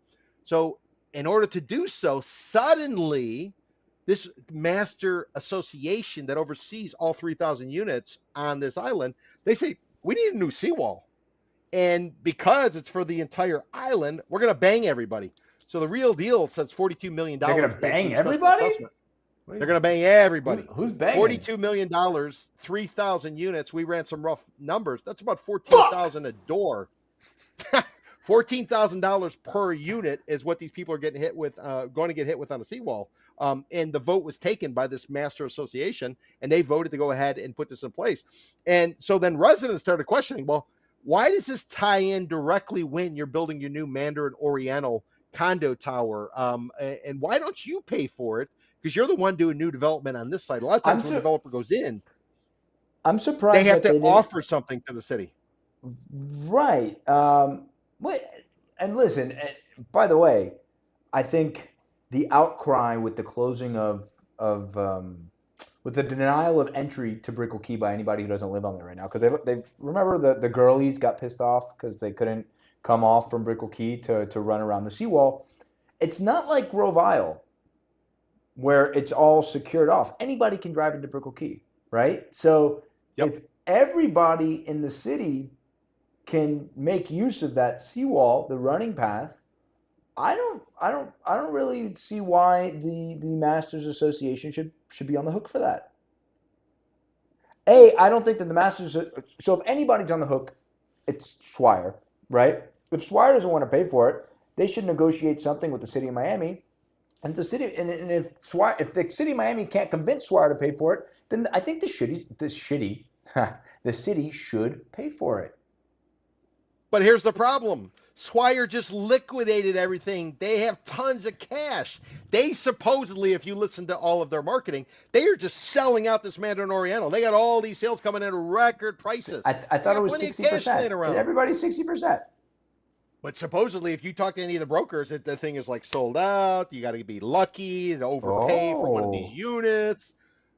So in order to do so, suddenly this master association that oversees all 3,000 units on this island, they say, we need a new seawall. And because it's for the entire island, we're going to bang everybody. So the real deal says $42 million. They're going to bang everybody? They're going to bang everybody. Who's banging? $42 million, 3,000 units. We ran some rough numbers. That's about $14,000 a door. $14,000 per unit is what these people are getting hit with, going to get hit with on a seawall. And the vote was taken by this master association, and they voted to go ahead and put this in place. And so then residents started questioning, well, why does this tie in directly when you're building your new Mandarin Oriental condo tower? And why don't you pay for it? Because you're the one doing new development on this site. A lot of times when a developer goes in, I'm surprised they have to offer something to the city. Right. And listen, by the way, I think the outcry with the closing with the denial of entry to Brickell Key by anybody who doesn't live on there right now, because they remember the girlies got pissed off because they couldn't come off from Brickell Key to run around the seawall. It's not like Grove Isle where it's all secured off. Anybody can drive into Brickell Key, right? So if everybody in the city can make use of that seawall, the running path, I don't really see why the Masters Association should be on the hook for that. I don't think that the Masters. So if anybody's on the hook, it's Swire, right? If Swire doesn't want to pay for it, they should negotiate something with the city of Miami. And the city, and if the city of Miami can't convince Swire to pay for it, then I think the city should pay for it. But here's the problem. Swire just liquidated everything. They have tons of cash. They supposedly, if you listen to all of their marketing, they are just selling out this Mandarin Oriental. They got all these sales coming in at record prices. I They thought it got was plenty of cash 60%. laying around. Everybody's 60%. But supposedly, if you talk to any of the brokers, the thing is like sold out. You got to be lucky to overpay for one of these Oh. units.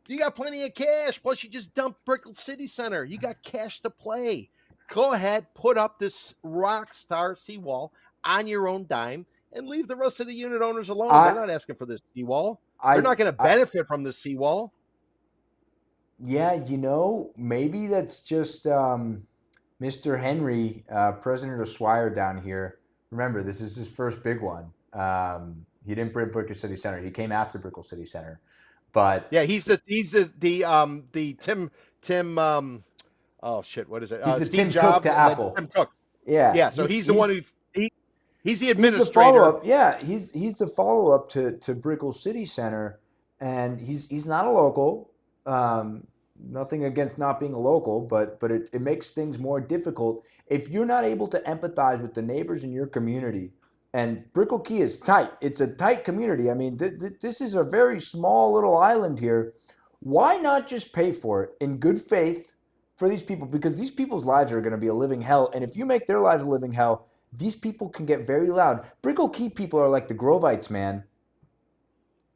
You got plenty of cash. Plus, you just dumped Brickell City Center. You got cash to play. Go ahead, put up this rock star seawall on your own dime and leave the rest of the unit owners alone. They're not asking for this seawall. They're not going to benefit from this seawall. Yeah, maybe that's just Mr. Henry, president of Swire down here. Remember, this is his first big one. He didn't bring Brickell City Center. He came after Brickell City Center. But yeah, he's the Tim oh shit, what is it? He's the Steve Tim Jobs Cook to Apple. Tim Cook. Yeah. Yeah, so he's the one he's the administrator. He's the follow-up. Yeah, he's the follow-up to Brickell City Center, and he's not a local. Nothing against not being a local, but it makes things more difficult if you're not able to empathize with the neighbors in your community. And Brickell Key is tight. It's a tight community. I mean, this is a very small little island here. Why not just pay for it in good faith for these people? Because these people's lives are going to be a living hell. And if you make their lives a living hell, these people can get very loud. Brickell Key people are like the Grovites, man.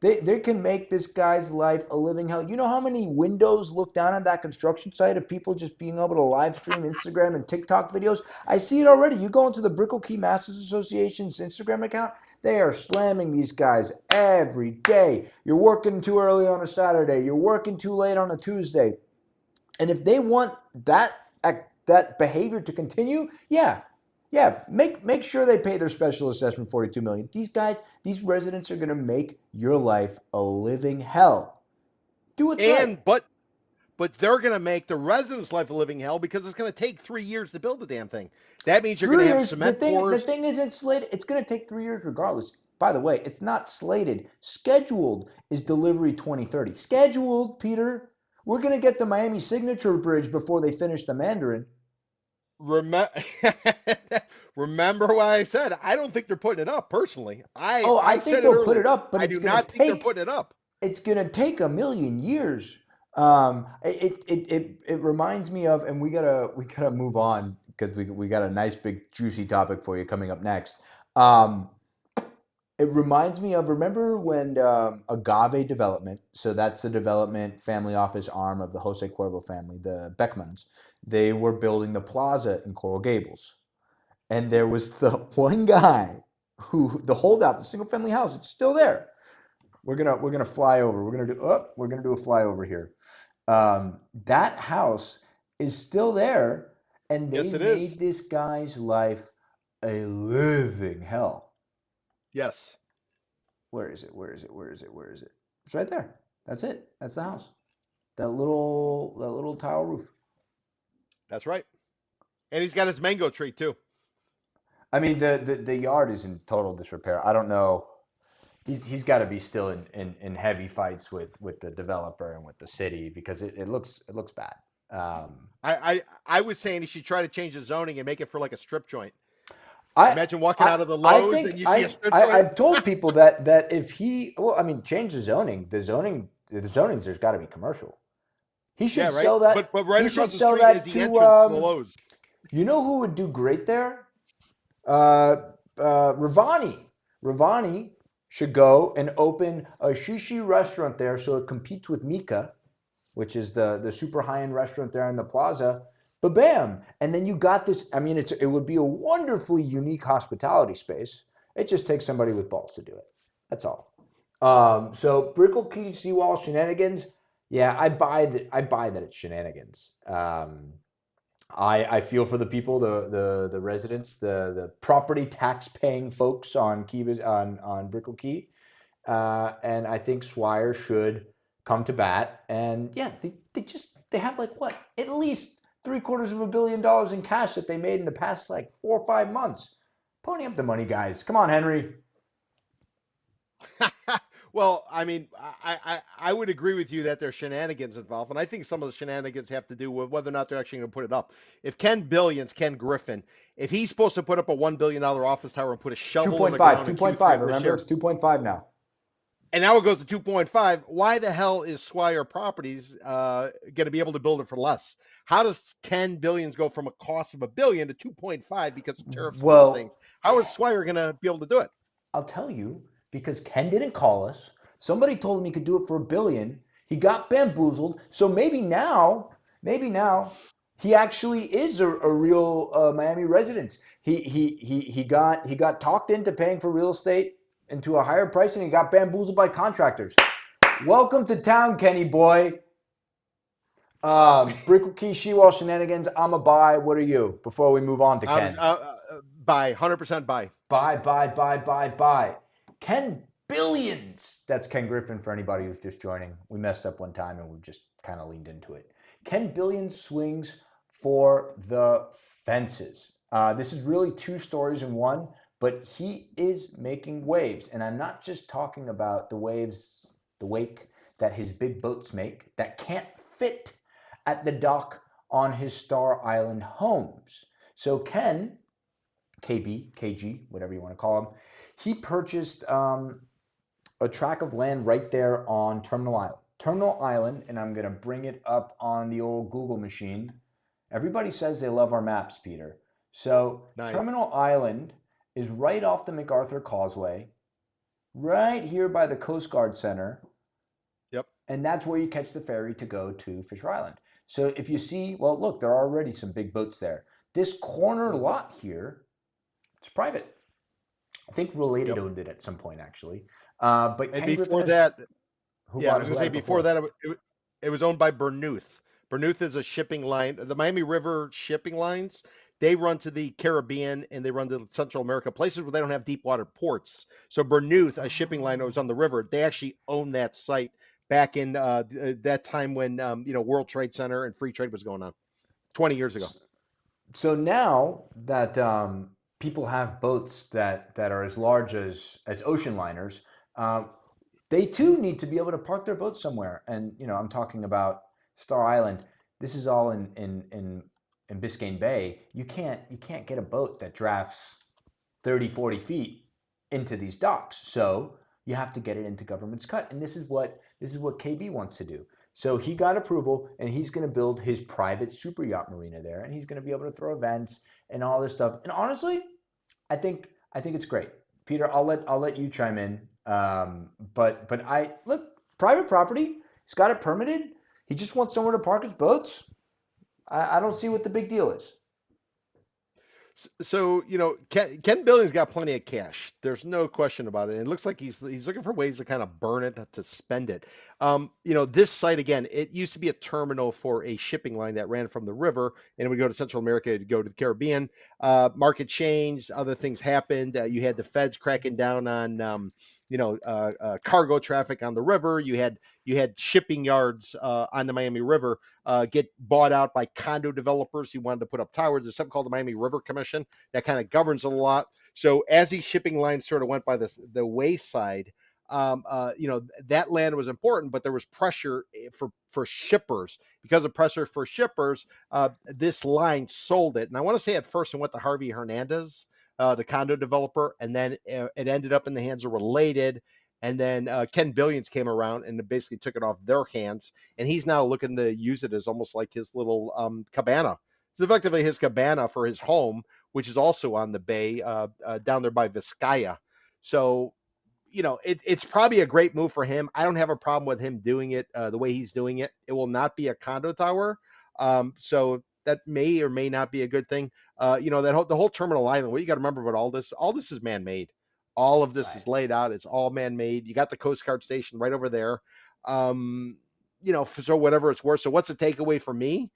They can make this guy's life a living hell. You know how many windows look down on that construction site of people just being able to live stream Instagram and TikTok videos? I see it already. You go into the Brickell Key Masters Association's Instagram account, they are slamming these guys every day. You're working too early on a Saturday. You're working too late on a Tuesday. And if they want that behavior to continue, yeah, make sure they pay their special assessment $42 million. These residents are going to make your life a living hell. Do what's right. But they're going to make the residents' life a living hell because it's going to take 3 years to build the damn thing. That means you're going to have cement pours. The thing isn't slated. It's going to take 3 years regardless. By the way, it's not slated. Scheduled is delivery 2030. Scheduled, Peter. We're going to get the Miami Signature Bridge before they finish the Mandarin. Remember what I said? I don't think they're putting it up persont I think they'll put it up, but I do not think they're putting it up. It's going to take a million years. It reminds me of, and we gotta move on because we got a nice big juicy topic for you coming up next. It reminds me of, remember when Agave Development, so that's the development family office arm of the Jose Cuervo family, the Beckmans, they were building the plaza in Coral Gables. And there was the one guy who, the holdout, the single family house, it's still there. We're gonna fly over. We're gonna do a flyover here. That house is still there, and they made this guy's life a living hell. Yes. Where is it? It's right there. That's it. That's the house. That little tile roof. That's right. And he's got his mango tree too. I mean, the yard is in total disrepair. I don't know. He's got to be still in heavy fights with the developer and with the city because it looks bad. I was saying he should try to change the zoning and make it for like a strip joint. Imagine walking out of the Lowe's and you see a strip joint. I've told people that if he, change the zoning. The zonings there's got to be commercial. He should sell that. But right he across should the sell street that is the to entrance to the Lowe's. You know who would do great there? Ravani. Ravani should go and open a sushi restaurant there so it competes with Mika, which is the super high-end restaurant there in the plaza. But bam! And then you got this. I mean, it would be a wonderfully unique hospitality space. It just takes somebody with balls to do it. That's all. So Brickell Key seawall shenanigans. Yeah, I buy that it's shenanigans. I feel for the people, the residents, the property tax paying folks on Brickell Key, and I think Swire should come to bat. And yeah, they have at least $750 million in cash that they made in the past 4 or 5 months. Pony up the money, guys. Come on, Henry. Well, I mean, I would agree with you that there's shenanigans involved, and I think some of the shenanigans have to do with whether or not they're actually going to put it up. If Ken Griffin, if he's supposed to put up a $1 billion office tower and put a shovel in the 2.5, ground in Q3 2.5. of this Remember, year, it's 2.5 now. and now it goes to 2.5, why the hell is Swire Properties going to be able to build it for less? How does 10 billions go from a cost of $1 billion to 2.5 because of tariffs and other things? Well, How is Swire going to be able to do it? I'll tell you, because Ken didn't call us. Somebody told him he could do it for $1 billion. He got bamboozled. So maybe now, he actually is a real Miami resident. He got talked into paying for real estate into a higher price, and he got bamboozled by contractors. Welcome to town, Kenny boy. Brickle Key Shewall shenanigans. I'm a buy. What are you? Before we move on to I'm Ken. buy, 100% buy. Buy. Ken Billions. That's Ken Griffin for anybody who's just joining. We messed up one time and we just kind of leaned into it. Ken Billions swings for the fences. This is really two stories in one, but he is making waves. And I'm not just talking about the waves, the wake that his big boats make that can't fit at the dock on his Star Island homes. So Ken, KB, KG, whatever you want to call him, he purchased a tract of land right there on Terminal Island. Terminal Island, and I'm going to bring it up on the old Google machine. Everybody says they love our maps, Peter. So Nice. Terminal Island is right off the MacArthur Causeway, right here by the Coast Guard Center. Yep. And that's where you catch the ferry to go to Fisher Island. So if you see, well, look, there are already some big boats there. This corner lot here, it's private. I think Related owned it at some point, actually. But And Ken before Griffin that, who yeah, I bought was his going to say land before that, it was owned by Bernuth. Bernuth is a shipping line. The Miami River shipping lines, they run to the Caribbean and they run to Central America, places where they don't have deep water ports. So Bernuth, a shipping line that was on the river, they actually own that site back in that time when World Trade Center and free trade was going on, 20 years ago. So now that people have boats that are as large as ocean liners, they too need to be able to park their boats somewhere. And I'm talking about Star Island. This is all in Biscayne Bay. You can't get a boat that drafts 30, 40 feet into these docks. So you have to get it into government's cut. And this is what KB wants to do. So he got approval, and he's going to build his private super yacht marina there, and he's going to be able to throw events and all this stuff. And honestly, I think it's great. Peter, I'll let you chime in. But I look, private property. He's got it permitted. He just wants somewhere to park his boats. I don't see what the big deal is. So, Ken Billings got plenty of cash. There's no question about it. And it looks like he's looking for ways to kind of burn it, to spend it. This site, again, it used to be a terminal for a shipping line that ran from the river and it would go to Central America, it'd go to the Caribbean. Market changed, other things happened. You had the feds cracking down on, cargo traffic on the river. You had shipping yards on the Miami River get bought out by condo developers who wanted to put up towers. There's something called the Miami River Commission that kind of governs a lot. So as these shipping lines sort of went by the wayside, that land was important, but there was pressure for shippers. Because of pressure for shippers, this line sold it. And I want to say at first it went to Harvey Hernandez, the condo developer, and then it ended up in the hands of Related. And then Ken Billions came around and basically took it off their hands. And he's now looking to use it as almost like his little cabana. It's effectively his cabana for his home, which is also on the bay down there by Vizcaya. So, it's probably a great move for him. I don't have a problem with him doing it the way he's doing it. It will not be a condo tower. So that may or may not be a good thing. The whole Terminal Island, what you got to remember about all this is man-made. All of this is laid out. It's all man-made. You got the Coast Guard station right over there. So whatever it's worth. So what's the takeaway for me?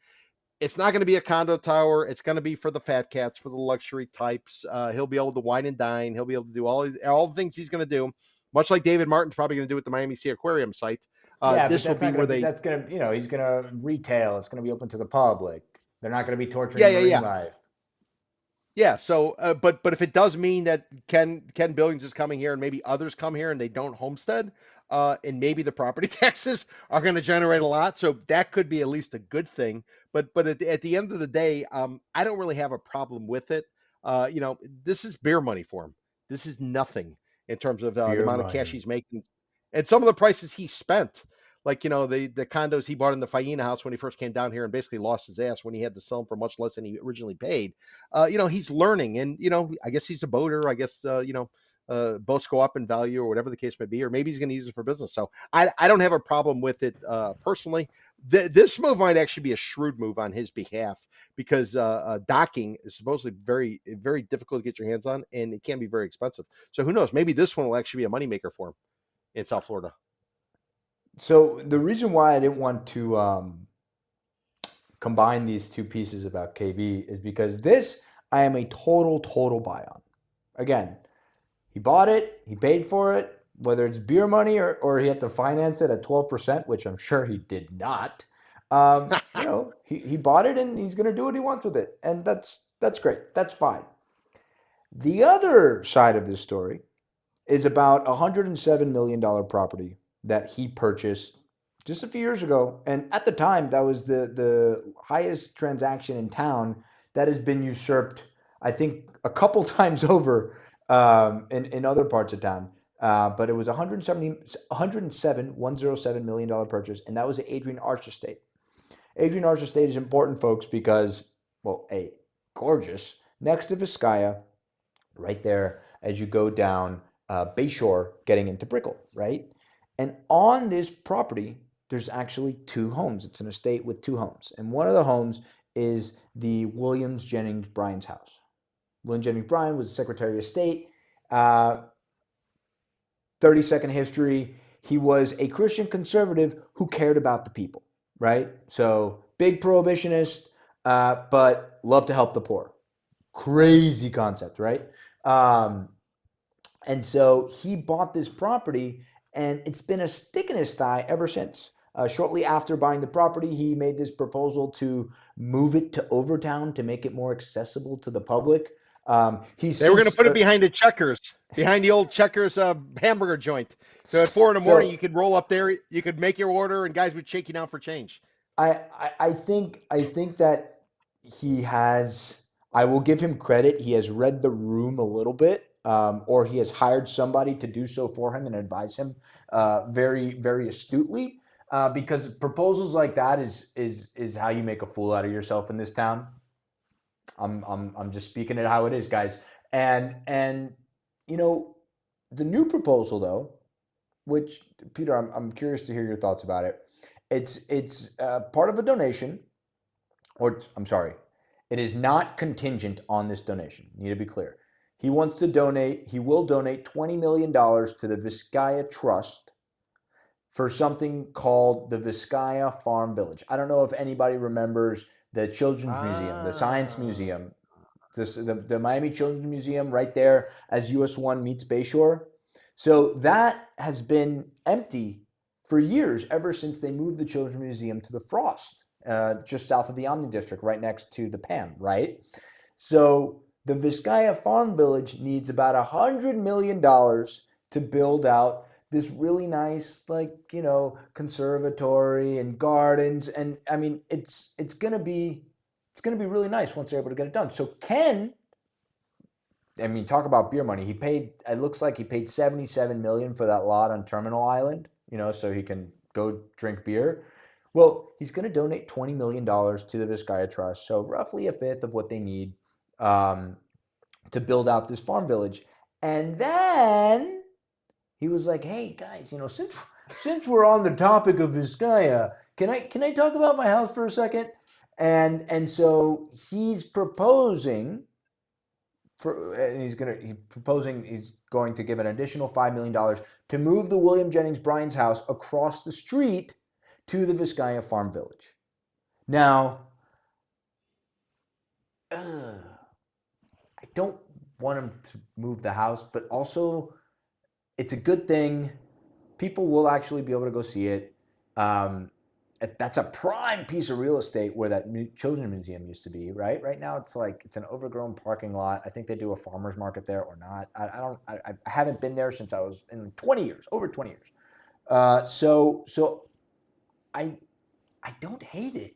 It's not going to be a condo tower. It's going to be for the fat cats, for the luxury types. He'll be able to wine and dine. He'll be able to do all the things he's going to do, much like David Martin's probably going to do with the Miami Sea Aquarium site. This will be where that's going to, he's going to retail. It's going to be open to the public. They're not going to be torturing marine life. Yeah. So, but if it does mean that Ken Billings is coming here and maybe others come here and they don't homestead, and maybe the property taxes are going to generate a lot. So that could be at least a good thing. But at the end of the day, I don't really have a problem with it. This is beer money for him. This is nothing in terms of the Beer amount of cash money. he's making, and some of the prices he spent. Like the condos he bought in the Faena house when he first came down here and basically lost his ass when he had to sell them for much less than he originally paid. He's learning, and I guess he's a boater. I guess boats go up in value or whatever the case may be, or maybe he's going to use it for business. So I don't have a problem with it personally. This move might actually be a shrewd move on his behalf because docking is supposedly very, very difficult to get your hands on, and it can be very expensive. So who knows? Maybe this one will actually be a moneymaker for him in South Florida. So the reason why I didn't want to combine these two pieces about KB is because this I am a total buy on. Again, he bought it, he paid for it, whether it's beer money or he had to finance it at 12%, which I'm sure he did not. He bought it and he's going to do what he wants with it. And that's great. That's fine. The other side of this story is about a $107 million property that he purchased just a few years ago. And at the time, that was the highest transaction in town that has been usurped, I think, a couple times over in other parts of town. But it was $107 million purchase, and that was the Adrian Arch Estate. Adrian Arch Estate is important, folks, because, well, gorgeous, next to Vizcaya, right there as you go down Bayshore getting into Brickell, right? And on this property, there's actually two homes. It's an estate with two homes. And one of the homes is the Williams Jennings Bryan's house. William Jennings Bryan was Secretary of State. 30-second history. He was a Christian conservative who cared about the people, right? So big prohibitionist, but loved to help the poor. Crazy concept, right? And so he bought this property, and it's been a stick in his thigh ever since. Shortly after buying the property, he made this proposal to move it to Overtown to make it more accessible to the public. They were going to put it behind behind the old Checkers hamburger joint. So at 4 a.m, you could roll up there, you could make your order, and guys would shake you down for change. I think that he has. I will give him credit. He has read the room a little bit, or he has hired somebody to do so for him and advise him very, very astutely. Because proposals like that is how you make a fool out of yourself in this town. I'm just speaking it how it is, guys. And the new proposal though, which Peter, I'm curious to hear your thoughts about it. It's part of a donation, or I'm sorry, it is not contingent on this donation. You need to be clear. He wants to donate. He will donate $20 million to the Vizcaya Trust for something called the Vizcaya Farm Village. I don't know if anybody remembers the Children's Museum, the Science Museum, the Miami Children's Museum right there as US 1 meets Bayshore. So that has been empty for years, ever since they moved the Children's Museum to the Frost, just south of the Omni District, right next to the PAM, right? So the Vizcaya Farm Village needs about $100 million to build out this really nice, conservatory and gardens. And I mean, it's gonna be really nice once they're able to get it done. So talk about beer money. It looks like he paid $77 million for that lot on Terminal Island, so he can go drink beer. Well, he's going to donate $20 million to the Vizcaya Trust, so roughly a fifth of what they need to build out this farm village. And then he was like, "Hey guys, since we're on the topic of Vizcaya, can I talk about my house for a second?" And so he's proposing he's going to give an additional $5 million to move the William Jennings Bryan's house across the street to the Vizcaya Farm Village. Now, I don't want him to move the house, but also it's a good thing. People will actually be able to go see it. That's a prime piece of real estate where that children's museum used to be, right? Right now it's an overgrown parking lot. I think they do a farmer's market there or not. I haven't been there since I was in over 20 years. So I I don't hate it.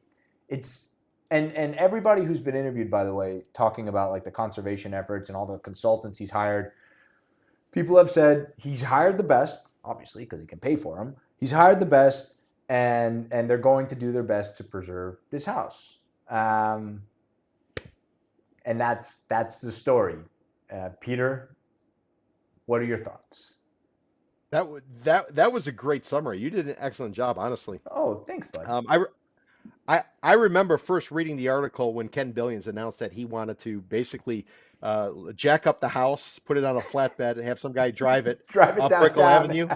It's and everybody who's been interviewed, by the way, talking about like the conservation efforts and all the consultants he's hired, people have said he's hired the best, obviously because he can pay for them. He's hired the best, and they're going to do their best to preserve this house. Um, and that's the story. Peter, what are your thoughts? That was a great summary. You did an excellent job, honestly. Oh, thanks, bud. Um, I, I remember first reading the article when Ken Billions announced that he wanted to basically jack up the house, put it on a flatbed, and have some guy drive it Drive it up Brickell downtown. Avenue.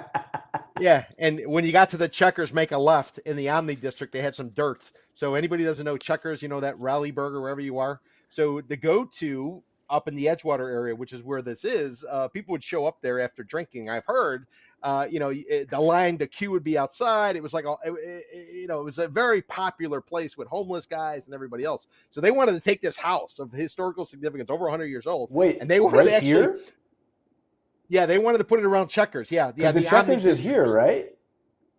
Yeah, and when you got to the Checkers, make a left in the Omni district, they had some dirt. So anybody who doesn't know Checkers, you know that Rally Burger wherever you are. So the go-to up in the Edgewater area, which is where this is, people would show up there after drinking. I've heard, the line, the queue would be outside. It was like, it was a very popular place with homeless guys and everybody else. So they wanted to take this house of historical significance, over 100 years old, Wait, and they wanted right to actually, here? yeah, they wanted to put it around Checkers. Yeah, Because the Checkers is here, right?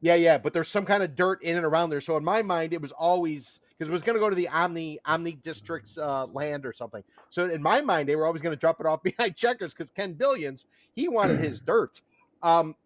yeah, but there's some kind of dirt in and around there. So in my mind, it was always because it was going to go to the Omni District's land or something. So in my mind, they were always going to drop it off behind Checkers because Ken Billions, he wanted his dirt.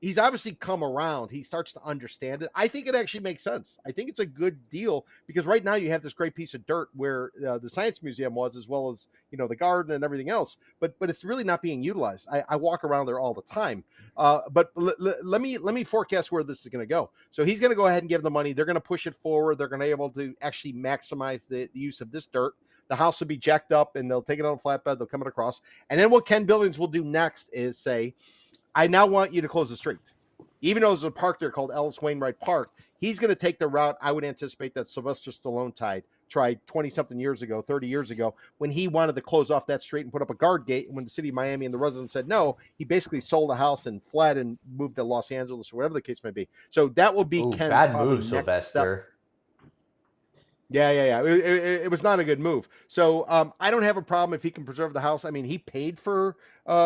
He's obviously come around. He starts to understand it. I think it actually makes sense. I think it's a good deal because right now you have this great piece of dirt where the Science Museum was, as well as the garden and everything else. But it's really not being utilized. I walk around there all the time. But let me forecast where this is going to go. So he's going to go ahead and give the money. They're going to push it forward. They're going to be able to actually maximize the use of this dirt. The house will be jacked up, and they'll take it on a flatbed. They'll come it across, and then what Ken Billions will do next is say, I now want you to close the street. Even though there's a park there called Ellis Wainwright Park, he's going to take the route I would anticipate that Sylvester Stallone tried 20-something years ago, 30 years ago, when he wanted to close off that street and put up a guard gate. And when the city of Miami and the residents said no, he basically sold the house and fled and moved to Los Angeles or whatever the case may be. So that will be Ooh, Ken's bad probably move, next step. Sylvester. Yeah. It was not a good move. So I don't have a problem if he can preserve the house. I mean, he paid for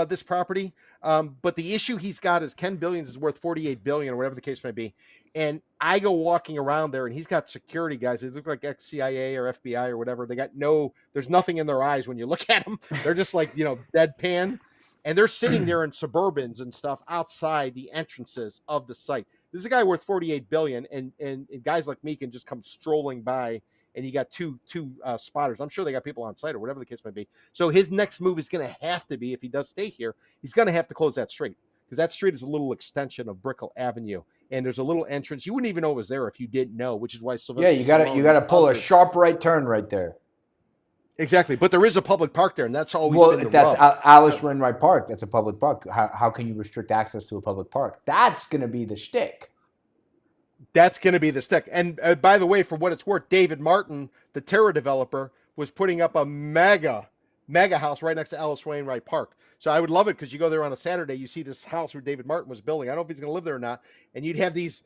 this property, but the issue he's got is Ken Billions is worth 48 billion or whatever the case may be. And I go walking around there, and he's got security guys. They look like ex-CIA or FBI or whatever. There's nothing in their eyes when you look at them. They're just like deadpan, and they're sitting there in Suburbans and stuff outside the entrances of the site. This is a guy worth 48 billion, and guys like me can just come strolling by, and you got two spotters. I'm sure they got people on site or whatever the case may be. So his next move is going to have to be, if he does stay here, he's going to have to close that street, because that street is a little extension of Brickell Avenue, and there's a little entrance. You wouldn't even know it was there if you didn't know, which is why Sylvester. Yeah, you gotta pull a sharp right turn right there. Exactly, but there is a public park there, and that's always been the that's rub. Alice Wainwright Park. That's a public park. How can you restrict access to a public park? That's going to be the shtick. That's going to be the stick. And by the way, for what it's worth, David Martin, the Terra developer, was putting up a mega house right next to Alice Wainwright Park. So I would love it, because you go there on a Saturday, you see this house where David Martin was building. I don't know if he's going to live there or not. And you'd have these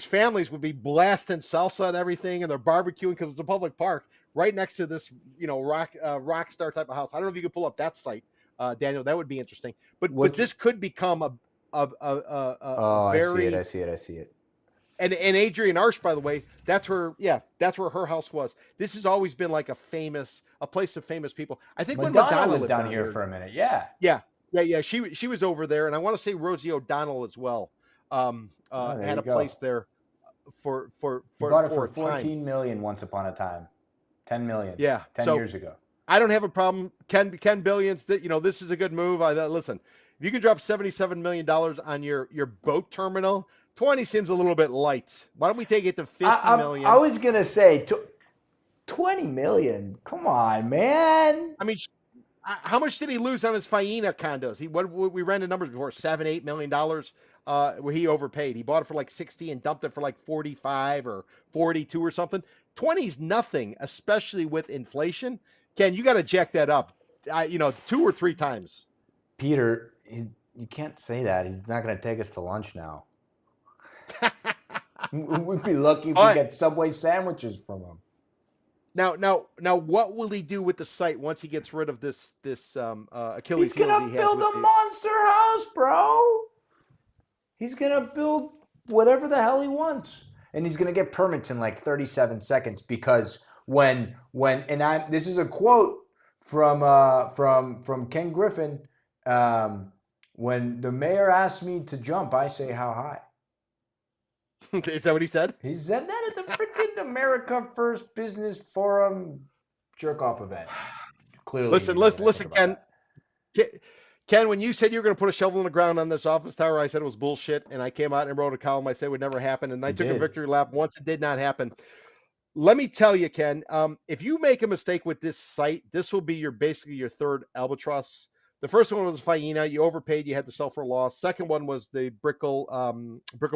families would be blasting salsa and everything, and they're barbecuing because it's a public park right next to this, rock star type of house. I don't know if you could pull up that site, Daniel. That would be interesting. But this could become a very. I see it. And Adrian Arsh, by the way, that's where her house was. This has always been like a place of famous people. I think when Madonna lived down here for a minute. Yeah. She was over there, and I want to say Rosie O'Donnell as well. Had a place there for bought it for 14 time. million once upon a time. 10 million. Yeah, 10 years ago. I don't have a problem. Ken Billions, this is a good move. Listen, if you can drop $77 million on your boat terminal, 20 seems a little bit light. Why don't we take it to 50 million? I was going to say 20 million. Come on, man. I mean, how much did he lose on his Faena condos? We ran the numbers before, $7-8 million, where he overpaid. He bought it for like 60 and dumped it for like 45 or 42 or something. 20 is nothing, especially with inflation. Ken, you got to jack that up, 2 or 3 times. Peter, you can't say that. He's not going to take us to lunch now. We'd be lucky if we get Subway sandwiches from him. Now, what will he do with the site once he gets rid of this Achilles heel? He's gonna build a monster house, bro. He's gonna build whatever the hell he wants. And he's going to get permits in like 37 seconds because this is a quote from Ken Griffin. When the mayor asked me to jump, I say how high. Is that what he said? He said that at the freaking America First Business Forum jerk-off event. Clearly, listen, Ken, when you said you were going to put a shovel in the ground on this office tower, I said it was bullshit, and I came out and wrote a column. I said it would never happen, and I took a victory lap once it did not happen. Let me tell you, Ken, if you make a mistake with this site, this will be basically your third albatross. The first one was Faena. You overpaid. You had to sell for a loss. Second one was the Brickell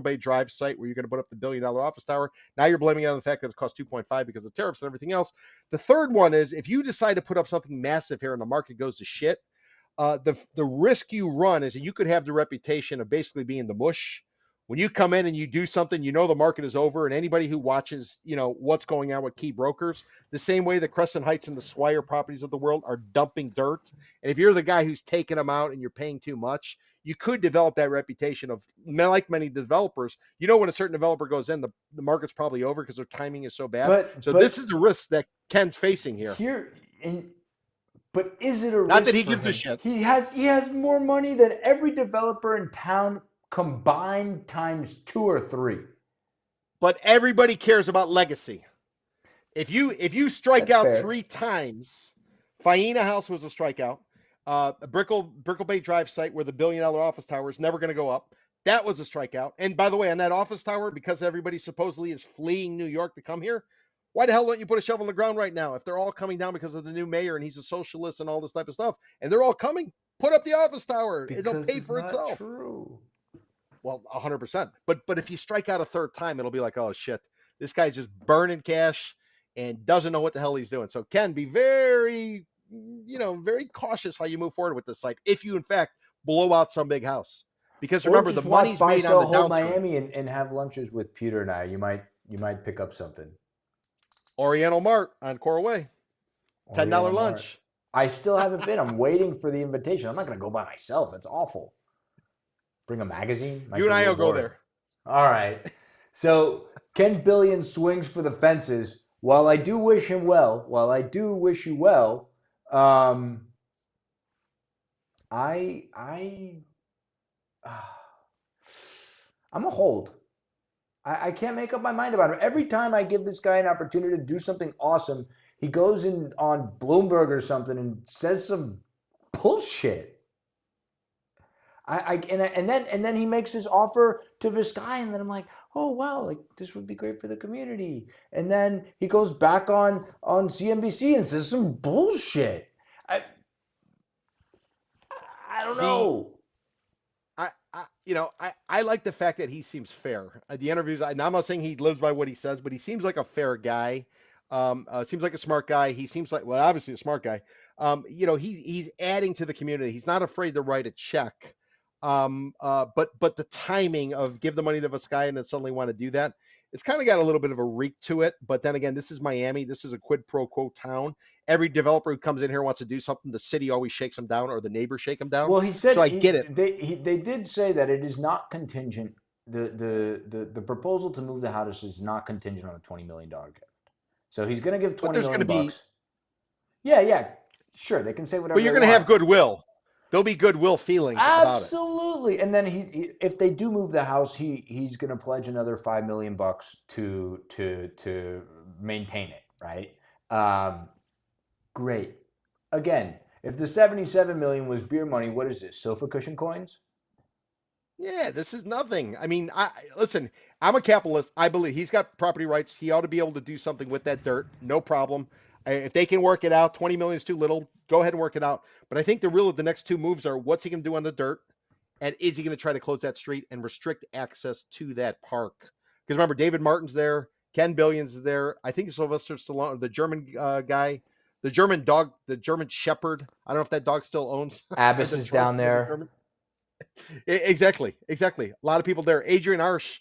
Bay Drive site where you're going to put up the $1 billion office tower. Now you're blaming it on the fact that it cost 2.5 because of tariffs and everything else. The third one is if you decide to put up something massive here and the market goes to shit, the risk you run is that you could have the reputation of basically being the mush. When you come in and you do something, you know the market is over, and anybody who watches, what's going on with key brokers, the same way the Crescent Heights and the Swire properties of the world are dumping dirt. And if you're the guy who's taking them out and you're paying too much, you could develop that reputation of, like many developers, when a certain developer goes in, the market's probably over because their timing is so bad. But this is the risk that Ken's facing here. But is it a risk? Not that he gives a shit. He has more money than every developer in town combined times 2 or 3. But everybody cares about legacy. If you strike out 3 times, Faena House was a strikeout. Brickell Bay Drive site where the $1 billion office tower is never going to go up. That was a strikeout. And by the way, on that office tower, because everybody supposedly is fleeing New York to come here, why the hell don't you put a shovel in the ground right now? If they're all coming down because of the new mayor and he's a socialist and all this type of stuff, and they're all coming, put up the office tower. It'll pay for itself. True. Well, 100%. But if you strike out a third time, it'll be like, oh shit, this guy's just burning cash and doesn't know what the hell he's doing. So Ken, be very, very cautious how you move forward with this site. If you in fact blow out some big house, because remember the money's made on the downturn. Miami and have lunches with Peter and I. You might pick up something. Oriental Mart on Coral Way, $10 lunch. I still haven't been. I'm waiting for the invitation. I'm not going to go by myself. It's awful. Bring a magazine. You and I will go there. All right. So Ken Billion swings for the fences. While I do wish him well, wish you well, I'm a hold. I can't make up my mind about him. Every time I give this guy an opportunity to do something awesome, he goes in on Bloomberg or something and says some bullshit. And then he makes his offer to this guy, and then I'm like, oh wow, like this would be great for the community. And then he goes back on CNBC and says some bullshit. I don't know. I like the fact that he seems fair. The interviews, I'm not saying he lives by what he says, but he seems like a fair guy. Seems like a smart guy. He seems like, well, obviously a smart guy. He's adding to the community. He's not afraid to write a check. But the timing of give the money to this guy and then suddenly want to do that, it's kind of got a little bit of a reek to it. But then again, this is Miami. This is a quid pro quo town. Every developer who comes in here wants to do something. The city always shakes them down, or the neighbors shake them down. Well, he said, so I get it. They did say that it is not contingent. The proposal to move the house is not contingent on a $20 million gift. So he's going to give $20 million bucks. Yeah, sure. They can say whatever. But you're going to have goodwill. There'll be goodwill feelings about it. Absolutely. And then he if they do move the house, he's going to pledge another $5 million bucks to maintain it, right? Great. Again, if the $77 million was beer money, what is this? Sofa cushion coins? Yeah, this is nothing. I mean, listen, I'm a capitalist. I believe he's got property rights. He ought to be able to do something with that dirt. No problem. If they can work it out, 20 million is too little. Go ahead and work it out. But I think the next two moves are what's he going to do on the dirt, and is he going to try to close that street and restrict access to that park? Because remember, David Martin's there, Ken Billion's there. I think Sylvester Stallone, the German guy, the German dog, the German shepherd. I don't know if that dog still owns. Abbas is down there. Exactly. A lot of people there. Adrienne Arsh,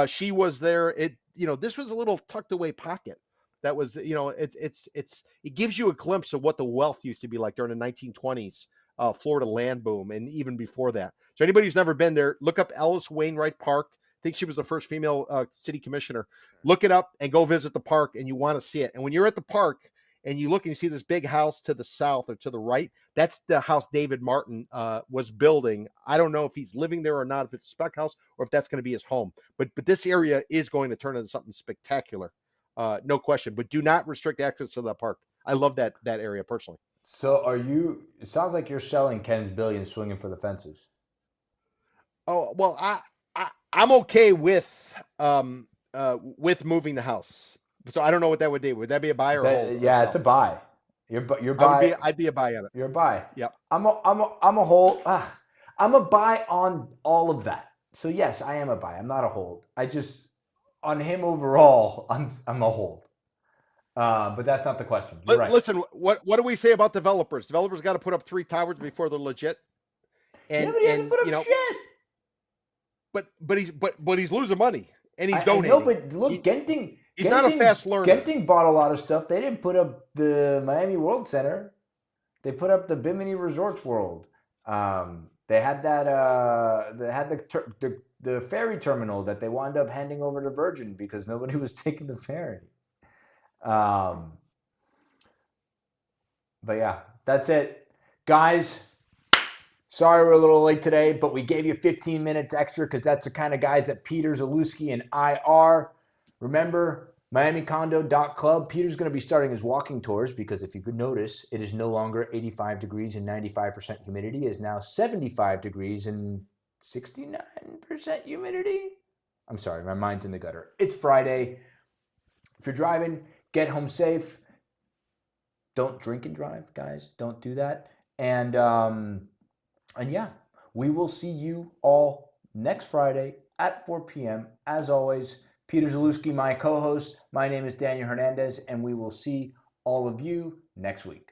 she was there. This was a little tucked away pocket. That was, it gives you a glimpse of what the wealth used to be like during the 1920s, Florida land boom, and even before that. So anybody who's never been there, look up Ellis Wainwright Park. think she was the first female city commissioner. Look it up and go visit the park, and you want to see it. And when you're at the park and you look and you see this big house to the south or to the right, that's the house David Martin was building. I don't know if he's living there or not, if it's a spec house or if that's going to be his home. But this area is going to turn into something spectacular, no question. But do not restrict access to that park. I love that area personally. So it sounds like you're selling Ken's billion swinging for the fences. Oh, well, I'm okay with moving the house. So I don't know what that would do. Would that be a buy or a hold? Yeah, it's a buy. You're buy. I'd be a buy on it. You're a buy. Yep. I'm a hold. I'm a buy on all of that. So yes, I am a buy. I'm not a hold. I just on him overall, I'm a hold. But that's not the question. You're right. Listen, what do we say about developers? Developers got to put up 3 towers before they're legit. And, yeah, but he hasn't put up shit. But he's losing money and he's donating. No, but look, Genting. He's not a fast learner. Genting bought a lot of stuff. They didn't put up the Miami World Center. They put up the Bimini Resorts World. They had that. They had the ferry terminal that they wound up handing over to Virgin because nobody was taking the ferry. But yeah, that's it, guys. Sorry we're a little late today, but we gave you 15 minutes extra because that's the kind of guys that Peter Zalewski and I are. Remember, MiamiCondo.club. Peter's going to be starting his walking tours because if you could notice, it is no longer 85 degrees and 95% humidity. It is now 75 degrees and 69% humidity. I'm sorry, my mind's in the gutter. It's Friday. If you're driving, get home safe. Don't drink and drive, guys. Don't do that. And yeah, we will see you all next Friday at 4 p.m. As always, Peter Zalewski, my co-host. My name is Daniel Hernandez, and we will see all of you next week.